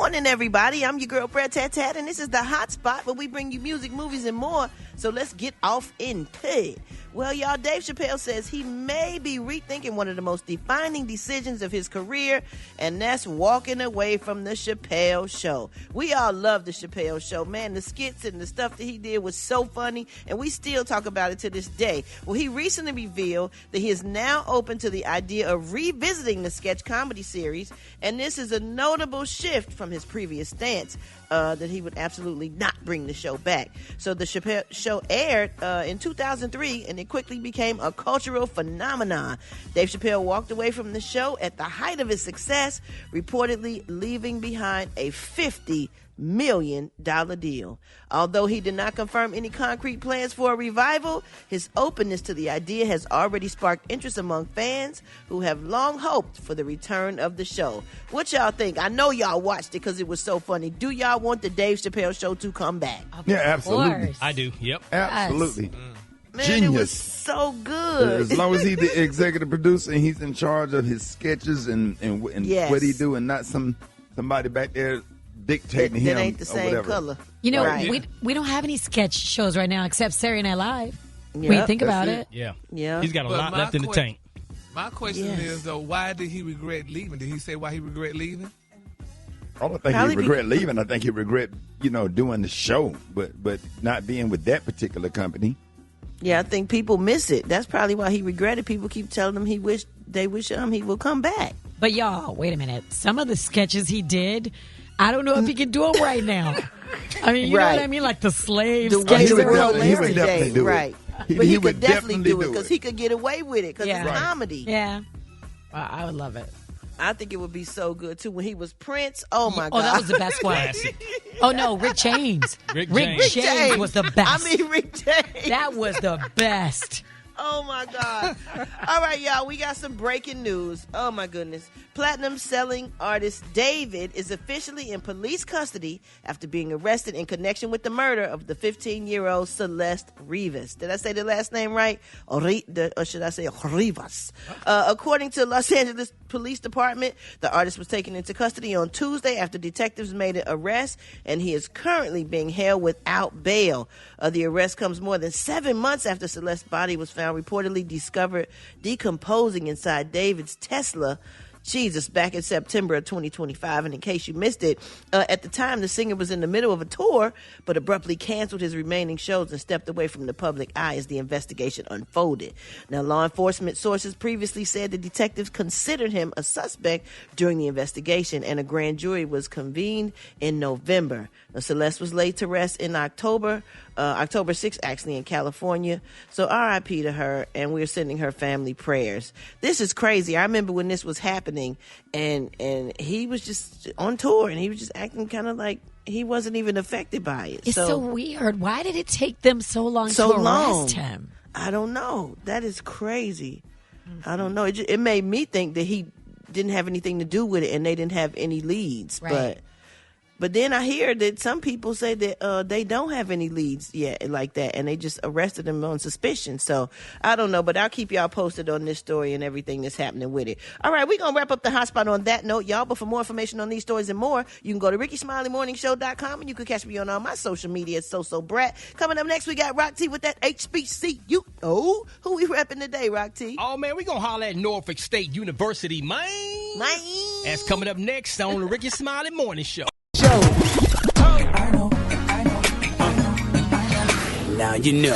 morning, everybody. I'm your girl, Brat, and this is the Hot Spot where we bring you music, movies, and more. So let's get off into it. Well, y'all, Dave Chappelle says he may be rethinking one of the most defining decisions of his career, and that's walking away from the Chappelle Show. We all love the Chappelle Show. Man, the skits and the stuff that he did was so funny, and we still talk about it to this day. Well, he recently revealed that he is now open to the idea of revisiting the sketch comedy series, and this is a notable shift from his previous stance that he would absolutely not bring the show back. So the Chappelle Show aired in 2003, and it quickly became a cultural phenomenon. Dave Chappelle walked away from the show at the height of his success, reportedly leaving behind a $50 million deal. Although he did not confirm any concrete plans for a revival, his openness to the idea has already sparked interest among fans who have long hoped for the return of the show. What y'all think? I know y'all watched it because it was so funny. Do y'all want the Dave Chappelle Show to come back? Yeah, absolutely. I do. Yep. Absolutely. Man, Genius. It was so good. As long as he's the executive producer and he's in charge of his sketches and Yes. what he do, and not somebody back there dictating him that ain't the same or whatever. color. You know, Right. we don't have any sketch shows right now except Saturday Night Live. Yep. When you think about That's it. Yeah. Yeah. He's got a But lot my left in the que- tank. My question Yes. is, though, why did he regret leaving? Did he say why he regret leaving? I don't think Probably he regret leaving. I think he regret, doing the show, but not being with that particular company. Yeah, I think people miss it. That's probably why he regretted. People keep telling him they wish he will come back. But y'all, wait a minute. Some of the sketches he did, I don't know if he can do them right now. I mean, you know what I mean? Like the slave The way sketches. the would world definitely- he is would today, definitely do it. right? He But he would could definitely definitely do it do because it. he could get away with it because Yeah. it's Right. comedy. Yeah. I would love it. I think it would be so good too when he was Prince. Oh my Oh, God! that was the best one. Oh, no, Rick James. Rick James. James. was the best. I mean, Rick James. That was the best. Oh my God. All right, y'all, we got some breaking news. Oh my goodness. Platinum selling artist David is officially in police custody after being arrested in connection with the murder of the 15-year-old Celeste Rivas. Did I say the last name right? Or should I say Rivas? According to Los Angeles Police Department, the artist was taken into custody on Tuesday after detectives made an arrest, and he is currently being held without bail. The arrest comes more than 7 months after Celeste's body was found reportedly discovered decomposing inside David's Tesla. Back in September of 2025. And in case you missed it, at the time, the singer was in the middle of a tour, but abruptly canceled his remaining shows and stepped away from the public eye as the investigation unfolded. Now, law enforcement sources previously said the detectives considered him a suspect during the investigation, and a grand jury was convened in November. Now, Celeste was laid to rest in October 6th, actually, in California. So RIP to her, and we're sending her family prayers. This is crazy. I remember when this was happening, and he was just on tour, and he was just acting kind of like he wasn't even affected by it. It's so weird. Why did it take them so long to arrest him? I don't know. That is crazy. I don't know. It made me think that he didn't have anything to do with it, and they didn't have any leads. Right. But then I hear that some people say that they don't have any leads yet like that, and they just arrested him on suspicion. So I don't know, but I'll keep y'all posted on this story and everything that's happening with it. All right, we're going to wrap up the hot spot on that note, y'all. But for more information on these stories and more, you can go to RickeySmileyMorningShow.com, and you can catch me on all my social media at Brat. Coming up next, we got Rock T with that HBCU. Oh, who we repping today, Rock T? Oh, man, we going to holler at Norfolk State University, man. That's coming up next on the Rickey Smiley Morning Show. I know. Now you know.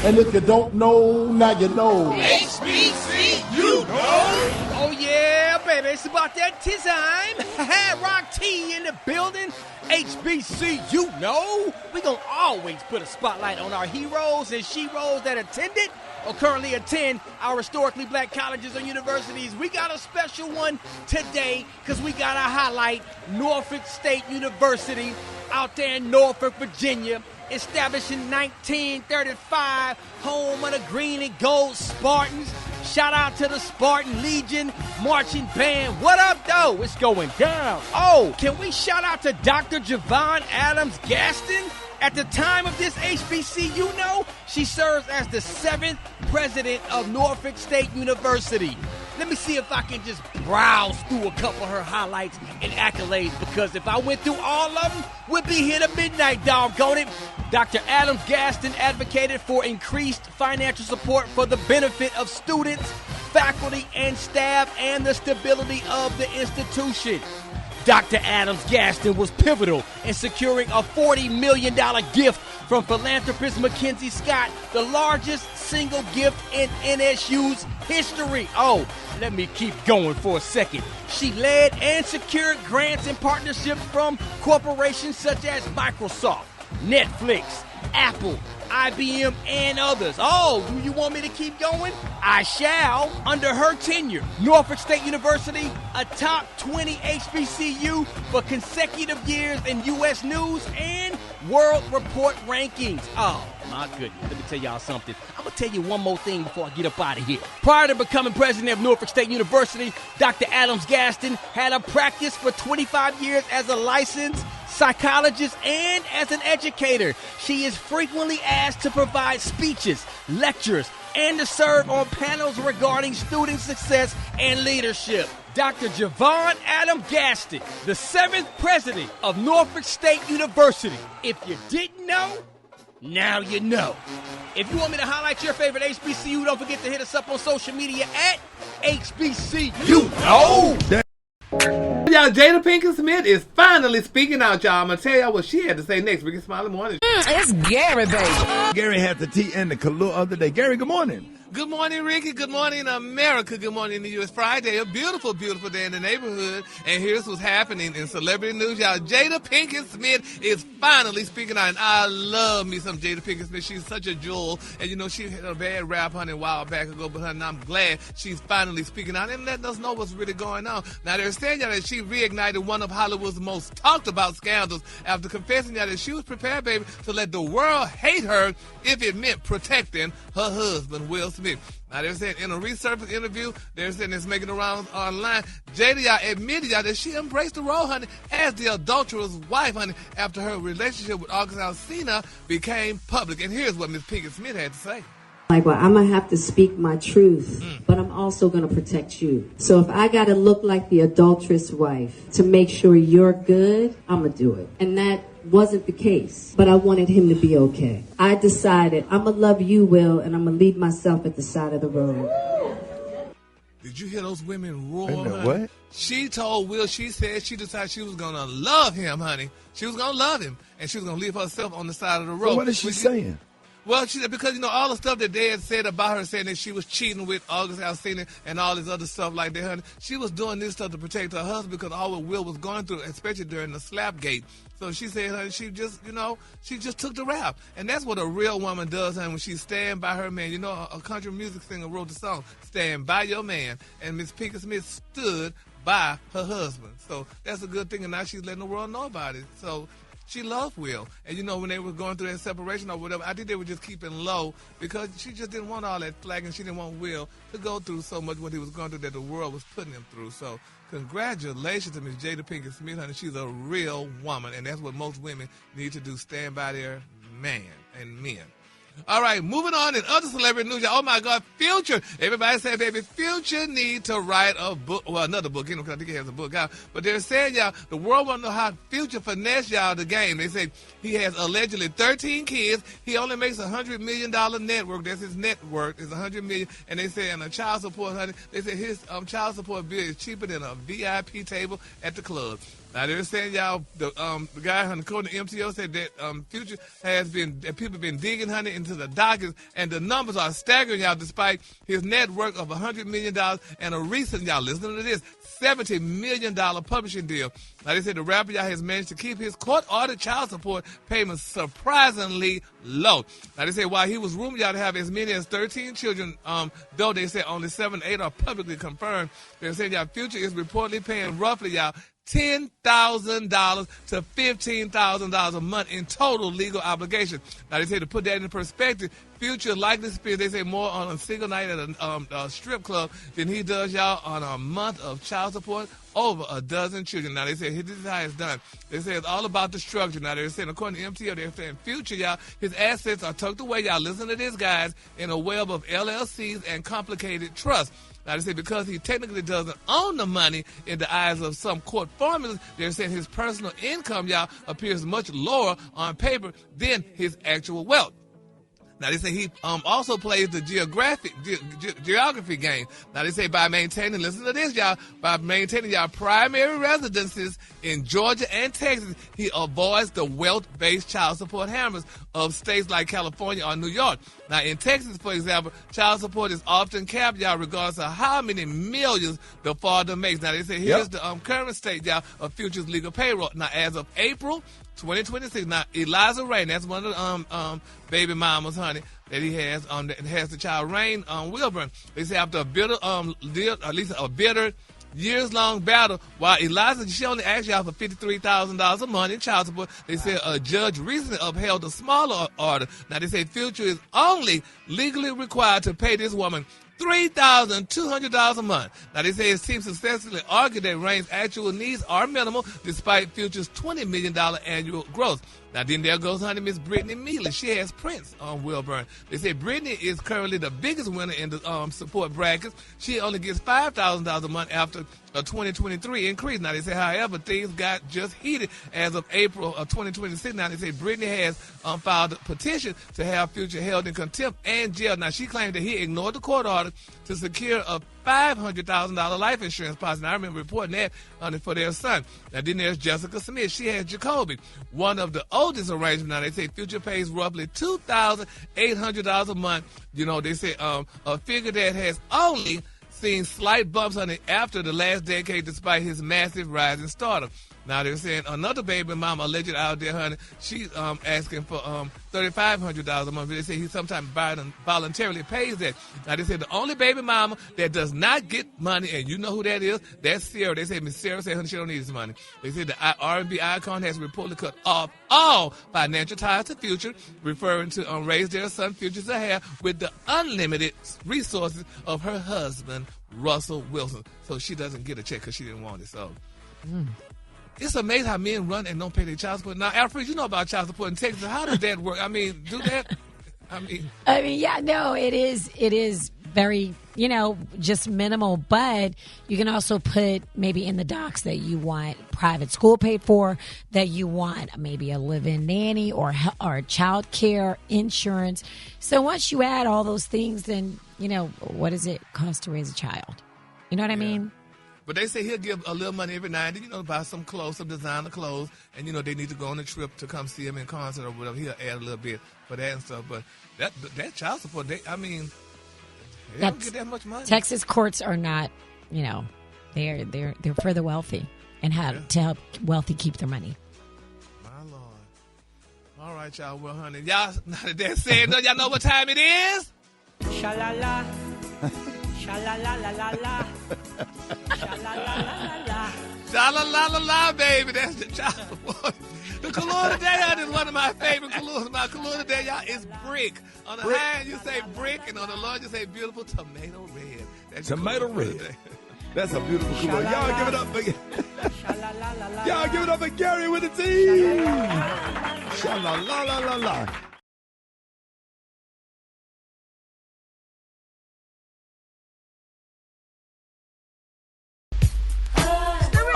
And if you don't know, now you know. HBCU, Oh, yeah, baby. It's about that time. Rock T in the building. HBCU, we going to always put a spotlight on our heroes and she-ros that attended or currently attend our historically black colleges or universities. We got a special one today because we got to highlight Norfolk State University out there in Norfolk, Virginia. Established in 1935, home of the green and gold Spartans. Shout out to the Spartan Legion Marching Band. What up, though? It's going down. Oh, can we shout out to Dr. Javon Adams Gaston? At the time of this HBCU, she serves as the 7th president of Norfolk State University. Let me see if I can just browse through a couple of her highlights and accolades, because if I went through all of them, we'd be here to midnight, doggone it. Dr. Adams Gaston advocated for increased financial support for the benefit of students, faculty, and staff, and the stability of the institution. Dr. Adams Gaston was pivotal in securing a $40 million gift from philanthropist Mackenzie Scott, the largest single gift in NSU's history. Oh, let me keep going for a second. She led and secured grants and partnerships from corporations such as Microsoft, Netflix, Apple, IBM, and others. Oh, do you want me to keep going? I shall. Under her tenure, Norfolk State University, a top 20 HBCU for consecutive years in U.S. News and World Report rankings. Oh, my goodness. Let me tell y'all something. I'm going to tell you one more thing before I get up out of here. Prior to becoming president of Norfolk State University, Dr. Adams Gaston had a practice for 25 years as a licensed psychologist and as an educator. She is frequently asked to provide speeches, lectures, and to serve on panels regarding student success and leadership. Dr. Javon Adam Gaston, the 7th president of Norfolk State University. If you didn't know, now you know. If you want me to highlight your favorite HBCU, don't forget to hit us up on social media at HBCU. You know! Y'all, Jada Pinkett Smith is finally speaking out, y'all. I'm going to tell y'all what she had to say next. Rickey Smiley morning. It's Gary, baby. Gary had the tea and the Kahlua of the day. Gary, good morning. Good morning, Ricky. Good morning, America. Good morning to you. It's Friday, a beautiful, beautiful day in the neighborhood. And here's what's happening in celebrity news, y'all. Jada Pinkett Smith is finally speaking out. And I love me some Jada Pinkett Smith. She's such a jewel. And, you know, she had a bad rap, honey, a while back ago. But, honey, I'm glad she's finally speaking out and letting us know what's really going on. Now, they're saying y'all that she reignited one of Hollywood's most talked about scandals after confessing y'all that she was prepared, baby, to let the world hate her if it meant protecting her husband, Will Smith. Now, they're saying in a resurfaced interview, they're saying it's making the rounds online. Jada y'all admitted y'all that she embraced the role, honey, as the adulterous wife, honey, after her relationship with August Alsina became public. And here's what Ms. Pinkett Smith had to say. Like, well, I'm going to have to speak my truth, but I'm also going to protect you. So if I got to look like the adulterous wife to make sure you're good, I'm going to do it. And that wasn't the case, but I wanted him to be okay. I decided I'm going to love you, Will, and I'm going to leave myself at the side of the road. Did you hear those women roar, Wait a minute, honey? what? She told Will, she said she decided she was going to love him, honey. She was going to love him, and she was going to leave herself on the side of the road. So what is she saying? Well, she said because, you know, all the stuff that they had said about her, saying that she was cheating with August Alsina and all this other stuff like that, honey, she was doing this stuff to protect her husband because all what Will was going through, especially during the Slapgate. So she said, honey, she just, you know, she just took the rap. And that's what a real woman does, honey, when she's standing by her man. You know, a country music singer wrote the song, Stand By Your Man. And Miss Pinkett Smith stood by her husband. So that's a good thing, and now she's letting the world know about it. So she loved Will. And, you know, when they were going through that separation or whatever, I think they were just keeping low because she just didn't want all that flag, and she didn't want Will to go through so much what he was going through that the world was putting him through. So congratulations to Miss Jada Pinkett Smith, honey. She's a real woman, and that's what most women need to do, stand by their man and men. All right, moving on in other celebrity news. Oh, my God, Future. Everybody said, baby, Future need to write a book. Well, another book, you know, because I think he has a book out. But they're saying, y'all, the world want to know how Future finesse y'all the game. They say he has allegedly 13 kids. He only makes $100 million network. That's his net worth is $100 million. And they say, and a child support, honey, they say his child support bill is cheaper than a VIP table at the club. Now, they're saying, y'all, the guy, honey, according to MTO, said that Future has been, that people have been digging, honey, into the dockets, and the numbers are staggering, y'all, despite his net worth of $100 million and a recent, y'all, listen to this, $70 million publishing deal. Now, they said the rapper, y'all, has managed to keep his court-ordered child support payments surprisingly low. Now, they say while he was rumored, y'all, to have as many as 13 children, though they said only 7 or 8 are publicly confirmed, they're saying, y'all, Future is reportedly paying roughly, y'all, $10,000 to $15,000 a month in total legal obligation. Now, they say to put that into perspective, Future likely spends, they say, more on a single night at a strip club than he does, y'all, on a month of child support over a dozen children. Now, they say this is how it's done. They say it's all about the structure. Now, they're saying, according to MTO, they're saying Future, y'all, his assets are tucked away, y'all, listen to this, guys, in a web of LLCs and complicated trusts. Now, they say because he technically doesn't own the money in the eyes of some court formulas, they're saying his personal income, y'all, appears much lower on paper than his actual wealth. Now, they say he also plays the geography game. Now, they say by maintaining, listen to this, y'all, by maintaining y'all primary residences in Georgia and Texas, he avoids the wealth-based child support hammers of states like California or New York. Now, in Texas, for example, child support is often capped, y'all, regardless of how many millions the father makes. Now, they say here's the current state, y'all, of Future's legal payroll. Now, as of April 2026. Now, Eliza Rain, that's one of the baby mamas, honey, that he has that has the child Rain Wilburn. They say after a bitter, at least a bitter years-long battle, while Eliza, she only asked y'all for $53,000 a month in child support. They said a judge recently upheld a smaller order. Now, they say Future is only legally required to pay this woman $3,200 a month. Now, they say it seems successfully argued that Rain's actual needs are minimal despite Future's $20 million annual growth. Now, then there goes, honey, Miss Brittany Mealy. She has Prince on Wilburn. They say Brittany is currently the biggest winner in the support brackets. She only gets $5,000 a month after a 2023 increase. Now, they say, however, things got just heated as of April of 2026. Now, they say Brittany has filed a petition to have Future held in contempt and jail. Now, she claimed that he ignored the court order to secure a $500,000 life insurance policy. Now, I remember reporting that for their son. Now, then there's Jessica Smith. She has Jacoby, one of the oldest arrangements. Now, they say Future pays roughly $2,800 a month. You know, they say a figure that has only seen slight bumps on it after the last decade despite his massive rise in stardom. Now, they're saying another baby mama alleged out there, honey, she's asking for $3,500 a month. They say he sometimes voluntarily pays that. Now, they said the only baby mama that does not get money, and you know who that is, that's Sarah. They say Miss Sarah said, honey, she don't need this money. They said the R&B icon has reportedly cut off all financial ties to Future, referring to raise their son Future's hair with the unlimited resources of her husband, Russell Wilson. So she doesn't get a check because she didn't want it. So it's amazing how men run and don't pay their child support. Now, Alfred, you know about child support in Texas. How does that work? I mean, do that? I mean, yeah, no, it is very, just minimal. But you can also put maybe in the docs that you want private school paid for, that you want maybe a live-in nanny or child care insurance. So once you add all those things, then, what does it cost to raise a child? You know what I mean? But they say he'll give a little money every night, buy some clothes, some designer clothes, and, they need to go on a trip to come see him in concert or whatever. He'll add a little bit for that and stuff. But that child support, they don't get that much money. Texas courts are not, they're for the wealthy and to help wealthy keep their money. My Lord. All right, y'all. Well, honey, y'all, now that that's said, y'all know what time it is? Sha-la-la. Sha-la-la-la-la-la. Sha-la-la-la-la-la. Sha-la-la-la-la, baby. That's the child support. The color today, y'all, is one of my favorite colors. My color today, y'all, is brick. On the high end, you say brick, and on the low, you say beautiful tomato red. That's tomato red. That's a beautiful color. Y'all give it up for y'all give it up for Gary with the T. Sha-la-la-la-la-la.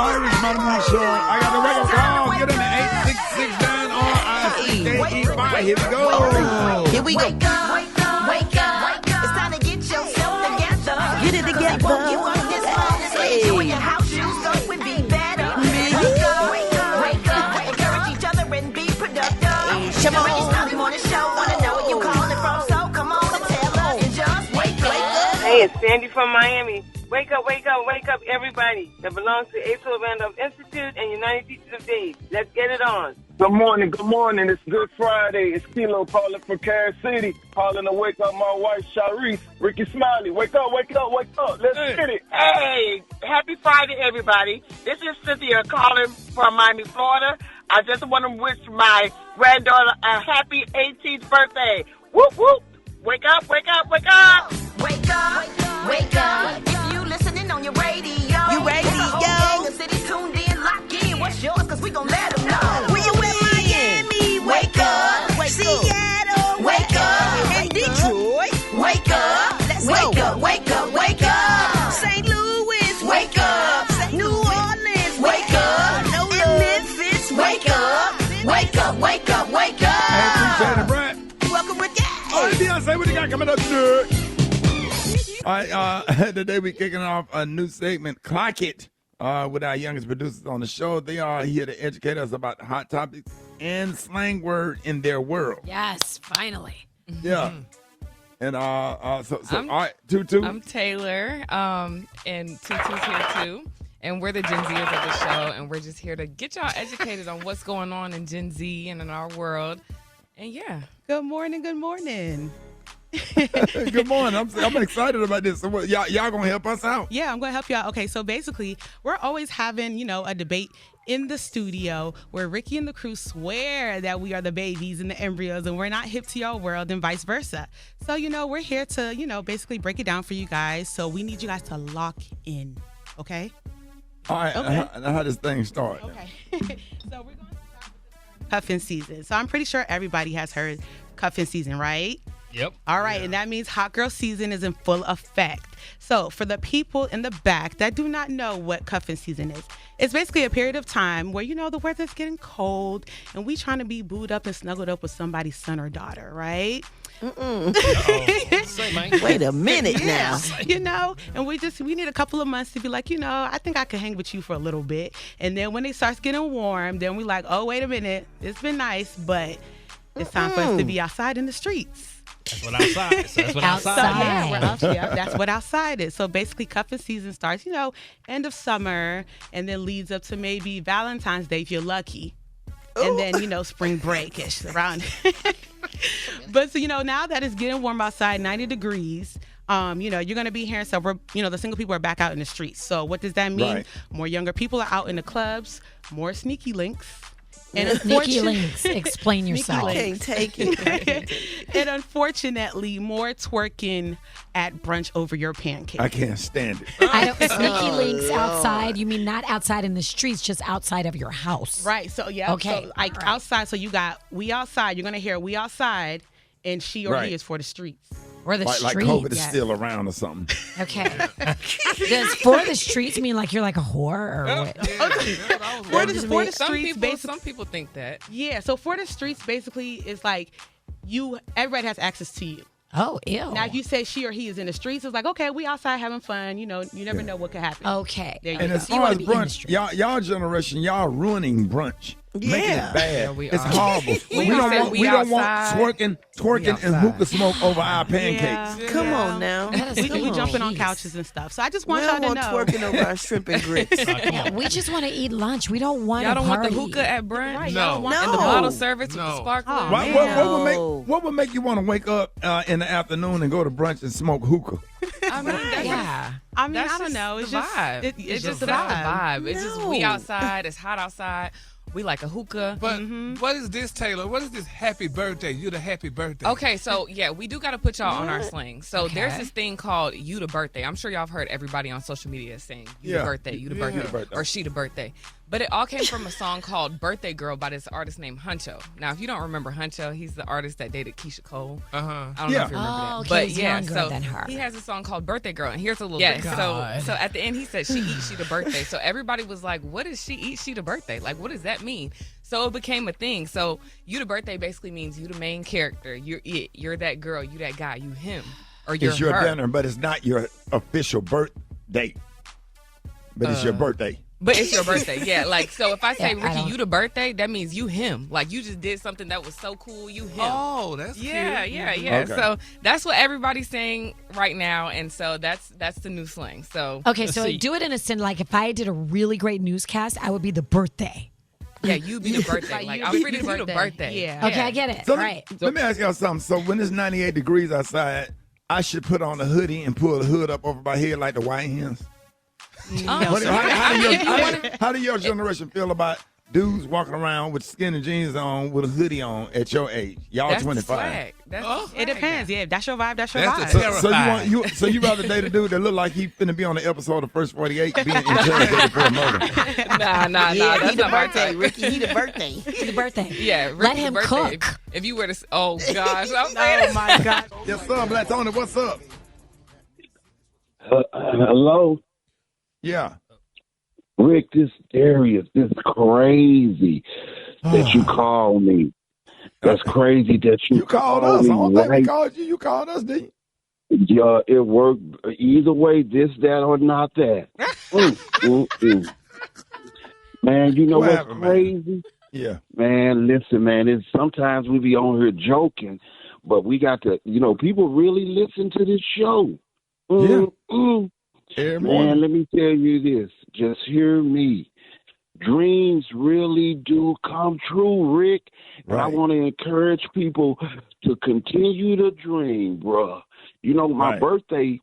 Irish Maternal Show. I got the record call. Get in the 8669RICKE5. Here we go. Here we go. Wake up, wake up, wake up. It's time to get yourself together. Get it together. You want this morning, so you in your house shoes, so it would be better. Wake up, wake up, wake up. Encourage each other and be productive. Come on. Rickey Smiley morning show. Wanna know where you calling from, so come on and tell us and just wake up. Hey, it's Sandy from Miami. Wake up, wake up, wake up, everybody that belongs to April Randolph Institute and United Teachers of Days. Let's get it on. Good morning, good morning. It's Good Friday. It's Kilo calling from Carol City, calling to wake up my wife, Sharice. Rickey Smiley, wake up, wake up, wake up. Let's get it. Hey, happy Friday, everybody. This is Cynthia calling from Miami, Florida. I just want to wish my granddaughter a happy 18th birthday. Whoop, whoop. Wake up, wake up, wake up. Wake up, wake up. If you listening on your radio, you radio. The whole gang of city tuned in, lock in. What's yours? Cause we gon' let them know. Where you in Miami? Wake up. Seattle. Wake up. And Detroit. Wake up. Let's wake up, wake up, wake up. say what you got coming up, sir. All right, today we're kicking off a new segment, Clock It, with our youngest producers on the show. They are here to educate us about hot topics and slang word in their world. Yes, finally. Yeah. And all right, Tutu. I'm Taylor, and Tutu's here too. And we're the Gen Zers of the show, and we're just here to get y'all educated on what's going on in Gen Z and in our world. And yeah. Good morning, good morning. Good morning. I'm excited about this. So what, y'all gonna help us out? Yeah, I'm gonna help you out. Okay, so basically, we're always having, a debate in the studio where Ricky and the crew swear that we are the babies and the embryos and we're not hip to your world and vice versa. So, we're here to, basically break it down for you guys. So we need you guys to lock in, okay? All right, okay. How does thing start? Okay. So we're going to start with the cuffing season. So I'm pretty sure everybody has heard cuffing season, right? Yep. All right, and that means hot girl season is in full effect. So for the people in the back that do not know what cuffing season is, it's basically a period of time where, the weather's getting cold and we trying to be booed up and snuggled up with somebody's son or daughter, right? Wait a minute now. And we need a couple of months to be like, I think I could hang with you for a little bit. And then when it starts getting warm, then we like, oh, wait a minute. It's been nice, but it's time for us to be outside in the streets. That's what outside. So that's what outside. That's what outside is. So basically, cuffing season starts, end of summer, and then leads up to maybe Valentine's Day if you're lucky. And then, spring break-ish around. But, so, now that it's getting warm outside, 90 degrees, you're going to be hearing several, the single people are back out in the streets. So what does that mean? Right. More younger people are out in the clubs, more sneaky links. And sneaky links, explain yourself. I can't take it. And unfortunately, more twerking at brunch over your pancakes. I can't stand it. Sneaky links outside. You mean not outside in the streets, just outside of your house. Right. So, yeah. Okay. So, outside. So, you got we outside. You're going to hear we outside, and she or he is for the streets. Or the streets. Like COVID is still around or something. Okay. Does for the streets mean like you're like a whore or what? For the streets, basically. Some people think that. Yeah. So for the streets, basically, is like everybody has access to you. Oh, ew. Now, if you say she or he is in the streets, it's like, okay, we outside having fun. You never know what could happen. Okay. And as far as brunch, y'all generation, y'all ruining brunch. Yeah. Making it bad. Yeah, it's horrible. we don't want twerking and hookah smoke over our pancakes. Yeah. Come on now. We jumping on couches and stuff. So I just want y'all to know. Twerking over our shrimp and grits. We just want to eat lunch. We don't want Y'all don't party. want the hookah at brunch? Right, no. And the bottle service with the sparkling? What would make you want to wake up in the afternoon and go to brunch and smoke hookah? I mean, I don't know. It's the vibe. It's just the vibe. It's just we outside. It's hot outside. We like a hookah. But what is this, Taylor? What is this happy birthday? You the happy birthday. Okay, so yeah, we do got to put y'all on our slang. So there's this thing called you the birthday. I'm sure y'all have heard everybody on social media saying you the birthday, you the birthday, or she the birthday. But it all came from a song called Birthday Girl by this artist named Huncho. Now, if you don't remember Huncho, he's the artist that dated Keisha Cole. I don't know if you remember that. Okay, but he's yeah, younger so than her. he has a song called Birthday Girl, and here's a little bit. So at the end, he said, she eats, she the birthday. So everybody was like, what does she eat, she the birthday? Like, what does that mean? So it became a thing. So you the birthday basically means you the main character. You're it. You're that girl. You that guy. You him. Or you're It's your her. dinner, but it's not your official birth date. But it's your birthday. But it's your birthday, yeah. Like, so if I say, Yeah, Ricky, you the birthday, that means you him. Like, you just did something that was so cool, you him. Oh, that's cute. Yeah. Okay. So that's what everybody's saying right now, and so that's the new slang. So Okay, so do it in a sense like if I did a really great newscast, I would be the birthday. yeah, you be the birthday. Like, I'm pretty sure you the birthday. Yeah. Okay, I get it. So right. let me ask y'all something. So when it's 98 degrees outside, I should put on a hoodie and pull the hood up over my head like the white hens? How do your generation feel about dudes walking around with skinny jeans on with a hoodie on at your age? Y'all That's 25. The swag. That's the swag. It depends. Yeah, that's your vibe. That's your That's vibe. So you rather date a dude that look like he finna be on the episode of First 48 being interrogated for a murder? Nah. Yeah, That's he the not my birthday, type. Ricky. He the birthday. He the birthday. Yeah, Ricky Let him the birthday. cook. If you were to, oh gosh, Oh my God. Yes, sir, Black Tony. What's up? Hello, Yeah. Rick. This Darius. This crazy that you called me. That's crazy that You called us. I don't think we right. called you. You called us, didn't Yeah, it worked either way, this, that, or not that. Man, you know What what's happened, man? crazy? Yeah. Man, listen, man, it's sometimes we be on here joking, but we got to, people really listen to this show. Every morning. Man, let me tell you this. Just hear me. Dreams really do come true, Rick. And I want to encourage people to continue to dream, bruh. My birthday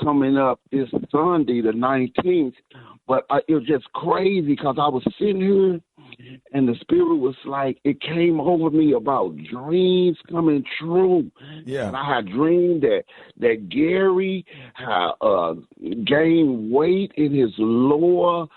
coming up this Sunday, the 19th, but it was just crazy because I was sitting here and the spirit was like, it came over me about dreams coming true. Yeah. And I had dreamed that Gary had gained weight in his lower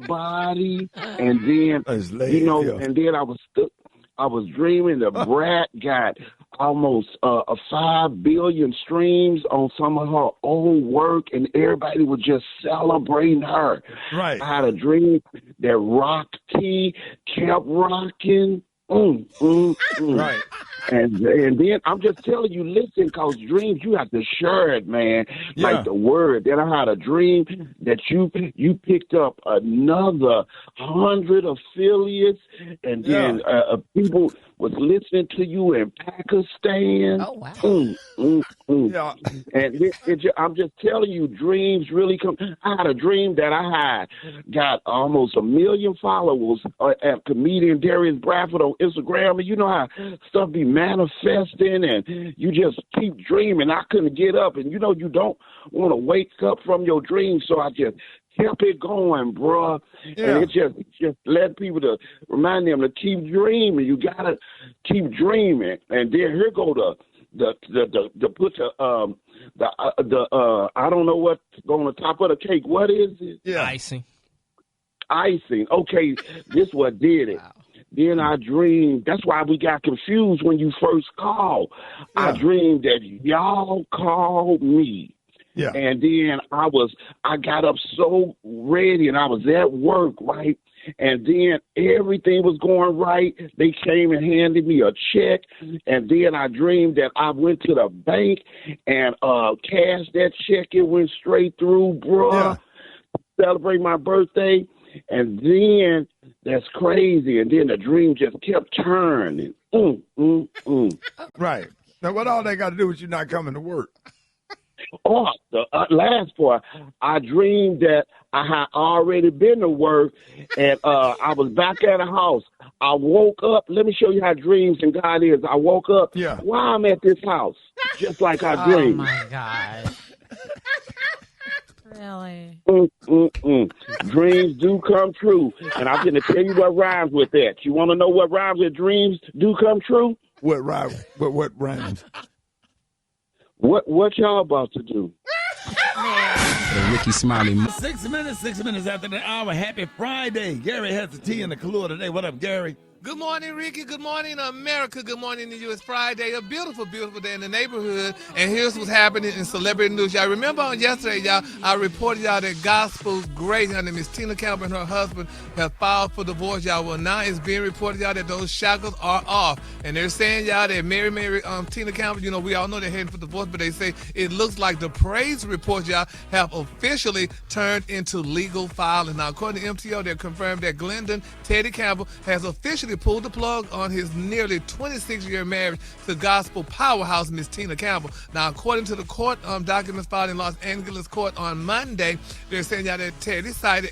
body, and then and then I was dreaming that Brat got almost 5 billion streams on some of her old work, and everybody was just celebrating her. Right. I had a dream that Rock T kept rocking. Right. And then I'm just telling you, listen, because dreams, you have to share it, man. Yeah. Like the word. Then I had a dream that you picked up another 100 affiliates, and then people was listening to you in Pakistan. Oh, wow. Yeah. And I'm just telling you, dreams really come. I had a dream that I had got almost 1 million followers at comedian Darius Brat on Instagram, and you know how stuff be manifesting, and you just keep dreaming. I couldn't get up, and you don't want to wake up from your dreams, so I just kept it going, bruh. Yeah. And it just led people to remind them to keep dreaming. You gotta keep dreaming. And then here go the I don't know what's on the top of the cake. What is it? Yeah. Icing. Okay, this what did it. Wow. Then I dreamed. That's why we got confused when you first called. Yeah. I dreamed that y'all called me. Yeah. And then I got up so ready, and I was at work, right? And then everything was going right. They came and handed me a check, and then I dreamed that I went to the bank and cashed that check. It went straight through, bro. Yeah. Celebrate my birthday. And then that's crazy. And then the dream just kept turning. Right. Now, what all they got to do with you not coming to work? Oh, the last part, I dreamed that I had already been to work, and I was back at the house. I woke up. Let me show you how dreams and God is. I woke up. Yeah. While I'm at this house, just like I dreamed. Oh, my gosh. Really? Dreams do come true. And I'm going to tell you what rhymes with that. You want to know what rhymes with dreams do come true? What rhymes? What rhymes? What y'all about to do? Rickey Smiley. 6 minutes after the hour. Happy Friday. Gary has the tea in the Kahlua today. What up, Gary? Good morning, Ricky. Good morning, America. Good morning to you. It's Friday, a beautiful, beautiful day in the neighborhood. And here's what's happening in celebrity news. Y'all remember on yesterday, y'all, I reported y'all that gospel's great. Her name is Tina Campbell and her husband have filed for divorce, y'all. Well, now it's being reported, y'all, that those shackles are off. And they're saying, y'all, that Mary, Tina Campbell, we all know they're heading for divorce, but they say it looks like the praise reports, y'all, have officially turned into legal filing. Now, according to MTO, they confirmed that Glendon Teddy Campbell has officially pulled the plug on his nearly 26-year marriage to gospel powerhouse Miss Tina Campbell. Now, according to the court documents filed in Los Angeles court on Monday, they're saying that Teddy cited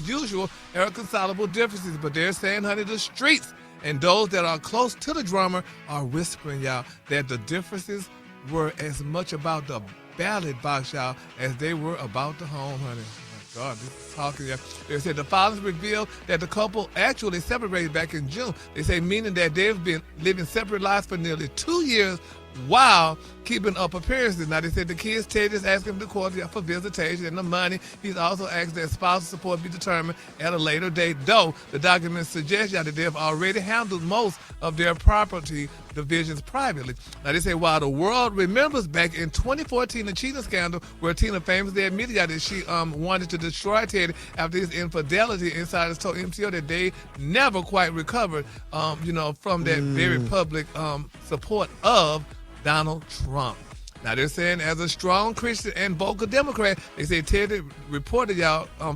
usual irreconcilable differences, but they're saying, honey, the streets and those that are close to the drummer are whispering, y'all, that the differences were as much about the ballot box, y'all, as they were about the home, honey. God, this is talking. They said the filings revealed that the couple actually separated back in June. They say meaning that they've been living separate lives for nearly 2 years while keeping up appearances. Now, they said the kids, Teddy is asking the court for visitation and the money. He's also asked that spousal support be determined at a later date, though the documents suggest that they have already handled most of their property divisions privately. Now, they say while the world remembers back in 2014 the cheating scandal where Tina famously admitted that she wanted to destroy Teddy after his infidelity, insiders told MTO that they never quite recovered, from that very public support of Donald Trump. Now, they're saying as a strong Christian and vocal Democrat, they say Teddy reported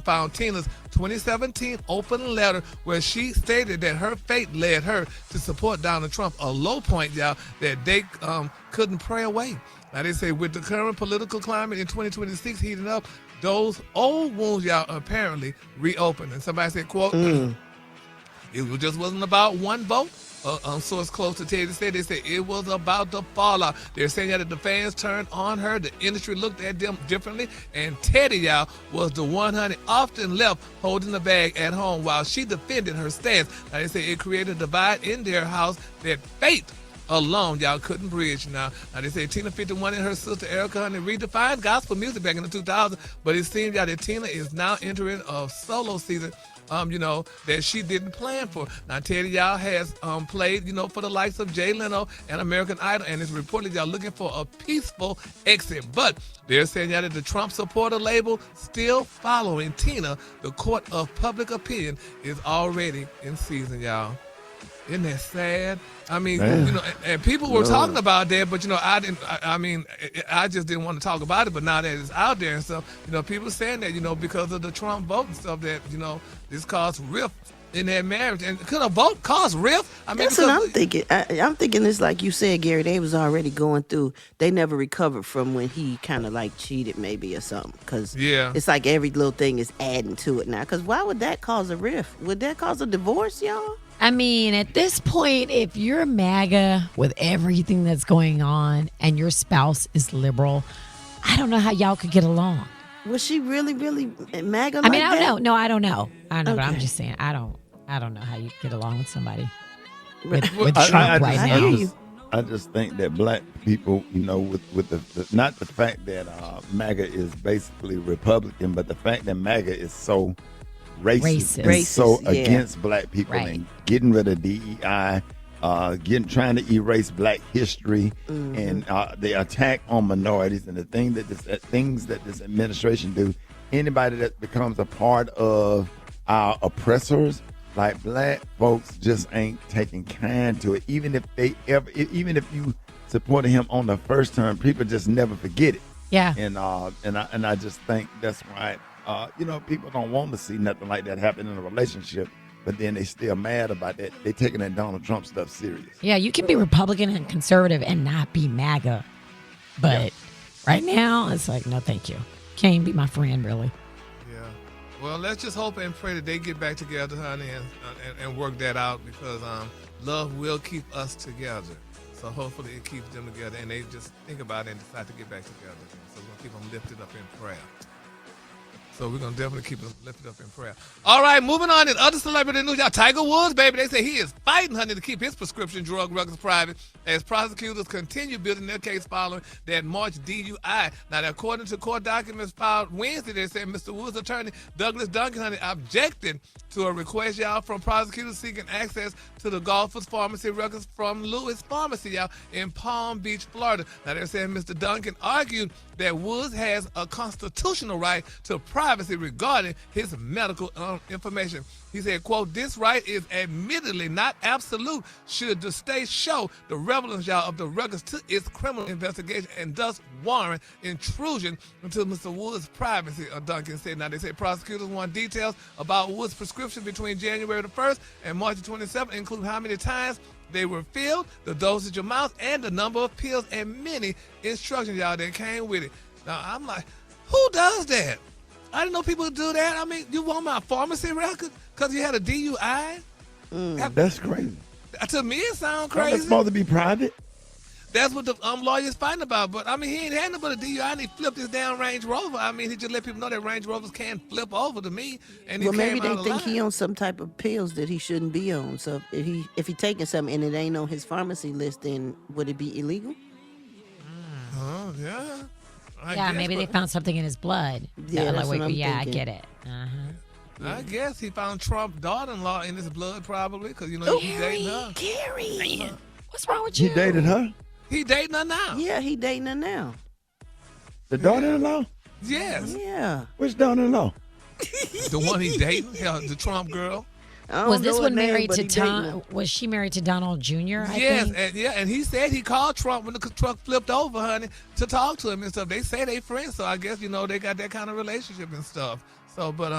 found Tina's 2017 open letter where she stated that her faith led her to support Donald Trump, a low point, that they couldn't pray away. Now, they say with the current political climate in 2026 heating up, those old wounds, apparently reopened. And somebody said, quote, it just wasn't about one vote. Source close to Teddy said, they said it was about the fallout. They're saying that the fans turned on her, the industry looked at them differently, and Teddy, was the one honey often left holding the bag at home while she defended her stance. Now, they say it created a divide in their house that faith alone, couldn't bridge. Now they say Tina 51 and her sister Erica Honey redefined gospel music back in the 2000s, but it seems that Tina is now entering a solo season that she didn't plan for. Now, Teddy, has played, for the likes of Jay Leno and American Idol, and is reportedly, looking for a peaceful exit. But they're saying that the Trump supporter label still following Tina. The court of public opinion is already in season, y'all. Isn't that sad? I mean, and people were talking about that, but I didn't. I just didn't want to talk about it. But now that it's out there and stuff, people saying that, because of the Trump vote and stuff, that this caused rift in their marriage. And could a vote cause rift? That's what I'm thinking. I'm thinking it's like you said, Gary. They was already going through. They never recovered from when he kind of like cheated, maybe or something. Because it's like every little thing is adding to it now. Because why would that cause a rift? Would that cause a divorce, y'all? I mean, at this point, if you're MAGA with everything that's going on and your spouse is liberal, I don't know how y'all could get along. Was she really, really MAGA? I mean, I don't know. No, I don't know. But I'm just saying, I don't know how you get along with somebody with Trump right now. I just think that black people, with the not the fact that MAGA is basically Republican, but the fact that MAGA is so racist, so against black people, and getting rid of DEI, trying to erase black history, and the attack on minorities, and the things that this administration do. Anybody that becomes a part of our oppressors, like black folks, just ain't taking kind to it. Even if you supported him on the first term, people just never forget it. Yeah. And I just think that's why. People don't want to see nothing like that happen in a relationship, but then they still mad about that. They taking that Donald Trump stuff serious. Yeah, you can be Republican and conservative and not be MAGA. But right now, it's like, no, thank you. Can't be my friend, really. Yeah. Well, let's just hope and pray that they get back together, honey, and work that out, because love will keep us together. So hopefully it keeps them together, and they just think about it and decide to get back together. So we're going to keep them lifted up in prayer. So we're going to definitely keep them lifted up in prayer. All right, moving on in other celebrity news. Y'all, Tiger Woods, baby, they say he is fighting, honey, to keep his prescription drug records private as prosecutors continue building their case following that March DUI. Now, according to court documents filed Wednesday, they said Mr. Woods' attorney, Douglas Duncan, honey, objected to a request, y'all, from prosecutors seeking access to the golfer's pharmacy records from Lewis Pharmacy, y'all, in Palm Beach, Florida. Now, they're saying Mr. Duncan argued that Woods has a constitutional right to privacy regarding his medical information. He said, quote, "This right is admittedly not absolute should the state show the relevance, y'all, of the records to its criminal investigation and thus warrant intrusion into Mr. Woods' privacy," Duncan said. Now, they say prosecutors want details about Woods' prescription between January the 1st and March the 27th, including how many times they were filled, the dosage amount, and the number of pills, and many instructions, y'all, that came with it. Now, I'm like, who does that? I didn't know people would do that. I mean, you want my pharmacy record because you had a DUI? That's crazy. To me, it sounds crazy. It's supposed to be private. That's what the lawyer's fighting about. But, I mean, he ain't had nothing but a DUI, and he flipped his down Range Rover. I mean, he just let people know that Range Rovers can flip over to me. And he maybe they think alive. he on some type of pills that he shouldn't be on. So if he taking something and it ain't on his pharmacy list, then would it be illegal? Oh, yeah. Yeah, maybe they found something in his blood. Yeah, that's what I'm I thinking. get it. I guess he found Trump's daughter-in-law in his blood, probably, because you know he's dating her. Gary. What's wrong with you? He dated her? He dating her now. Yeah, he dating her now. The daughter-in-law? Yes. Yeah. Which daughter-in-law? The one he dating, the Trump girl. Was this one married to Tom? Was she married to Donald Jr.? I think? And he said he called Trump when the truck flipped over, honey, to talk to him and stuff. They say they friends, so I guess they got that kind of relationship and stuff. So, but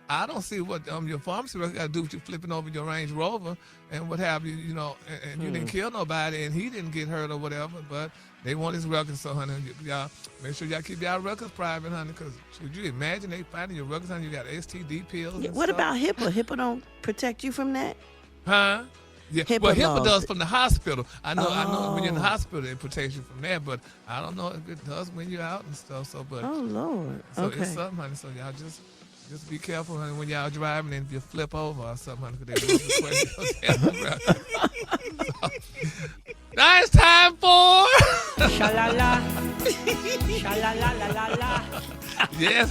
I don't see what your pharmacy got to do with you flipping over your Range Rover and what have you, and you didn't kill nobody and he didn't get hurt or whatever. But they want his records, so honey, y'all make sure y'all keep y'all records private, honey, because could you imagine they finding your records, honey? You got STD pills. Yeah, and what stuff. about HIPAA? HIPAA don't protect you from that? Huh? Yeah, HIPAA HIPAA laws. does from the hospital. I know when you're in the hospital, it protects you from that, but I don't know if it does when you're out and stuff. So, but Oh, Lord. so Okay. it's something, honey. So y'all just be careful, honey, when y'all driving and if you flip over or something, honey, because they will be so, now it's time for Sha-la-la. Sha-la-la-la-la-la. yes.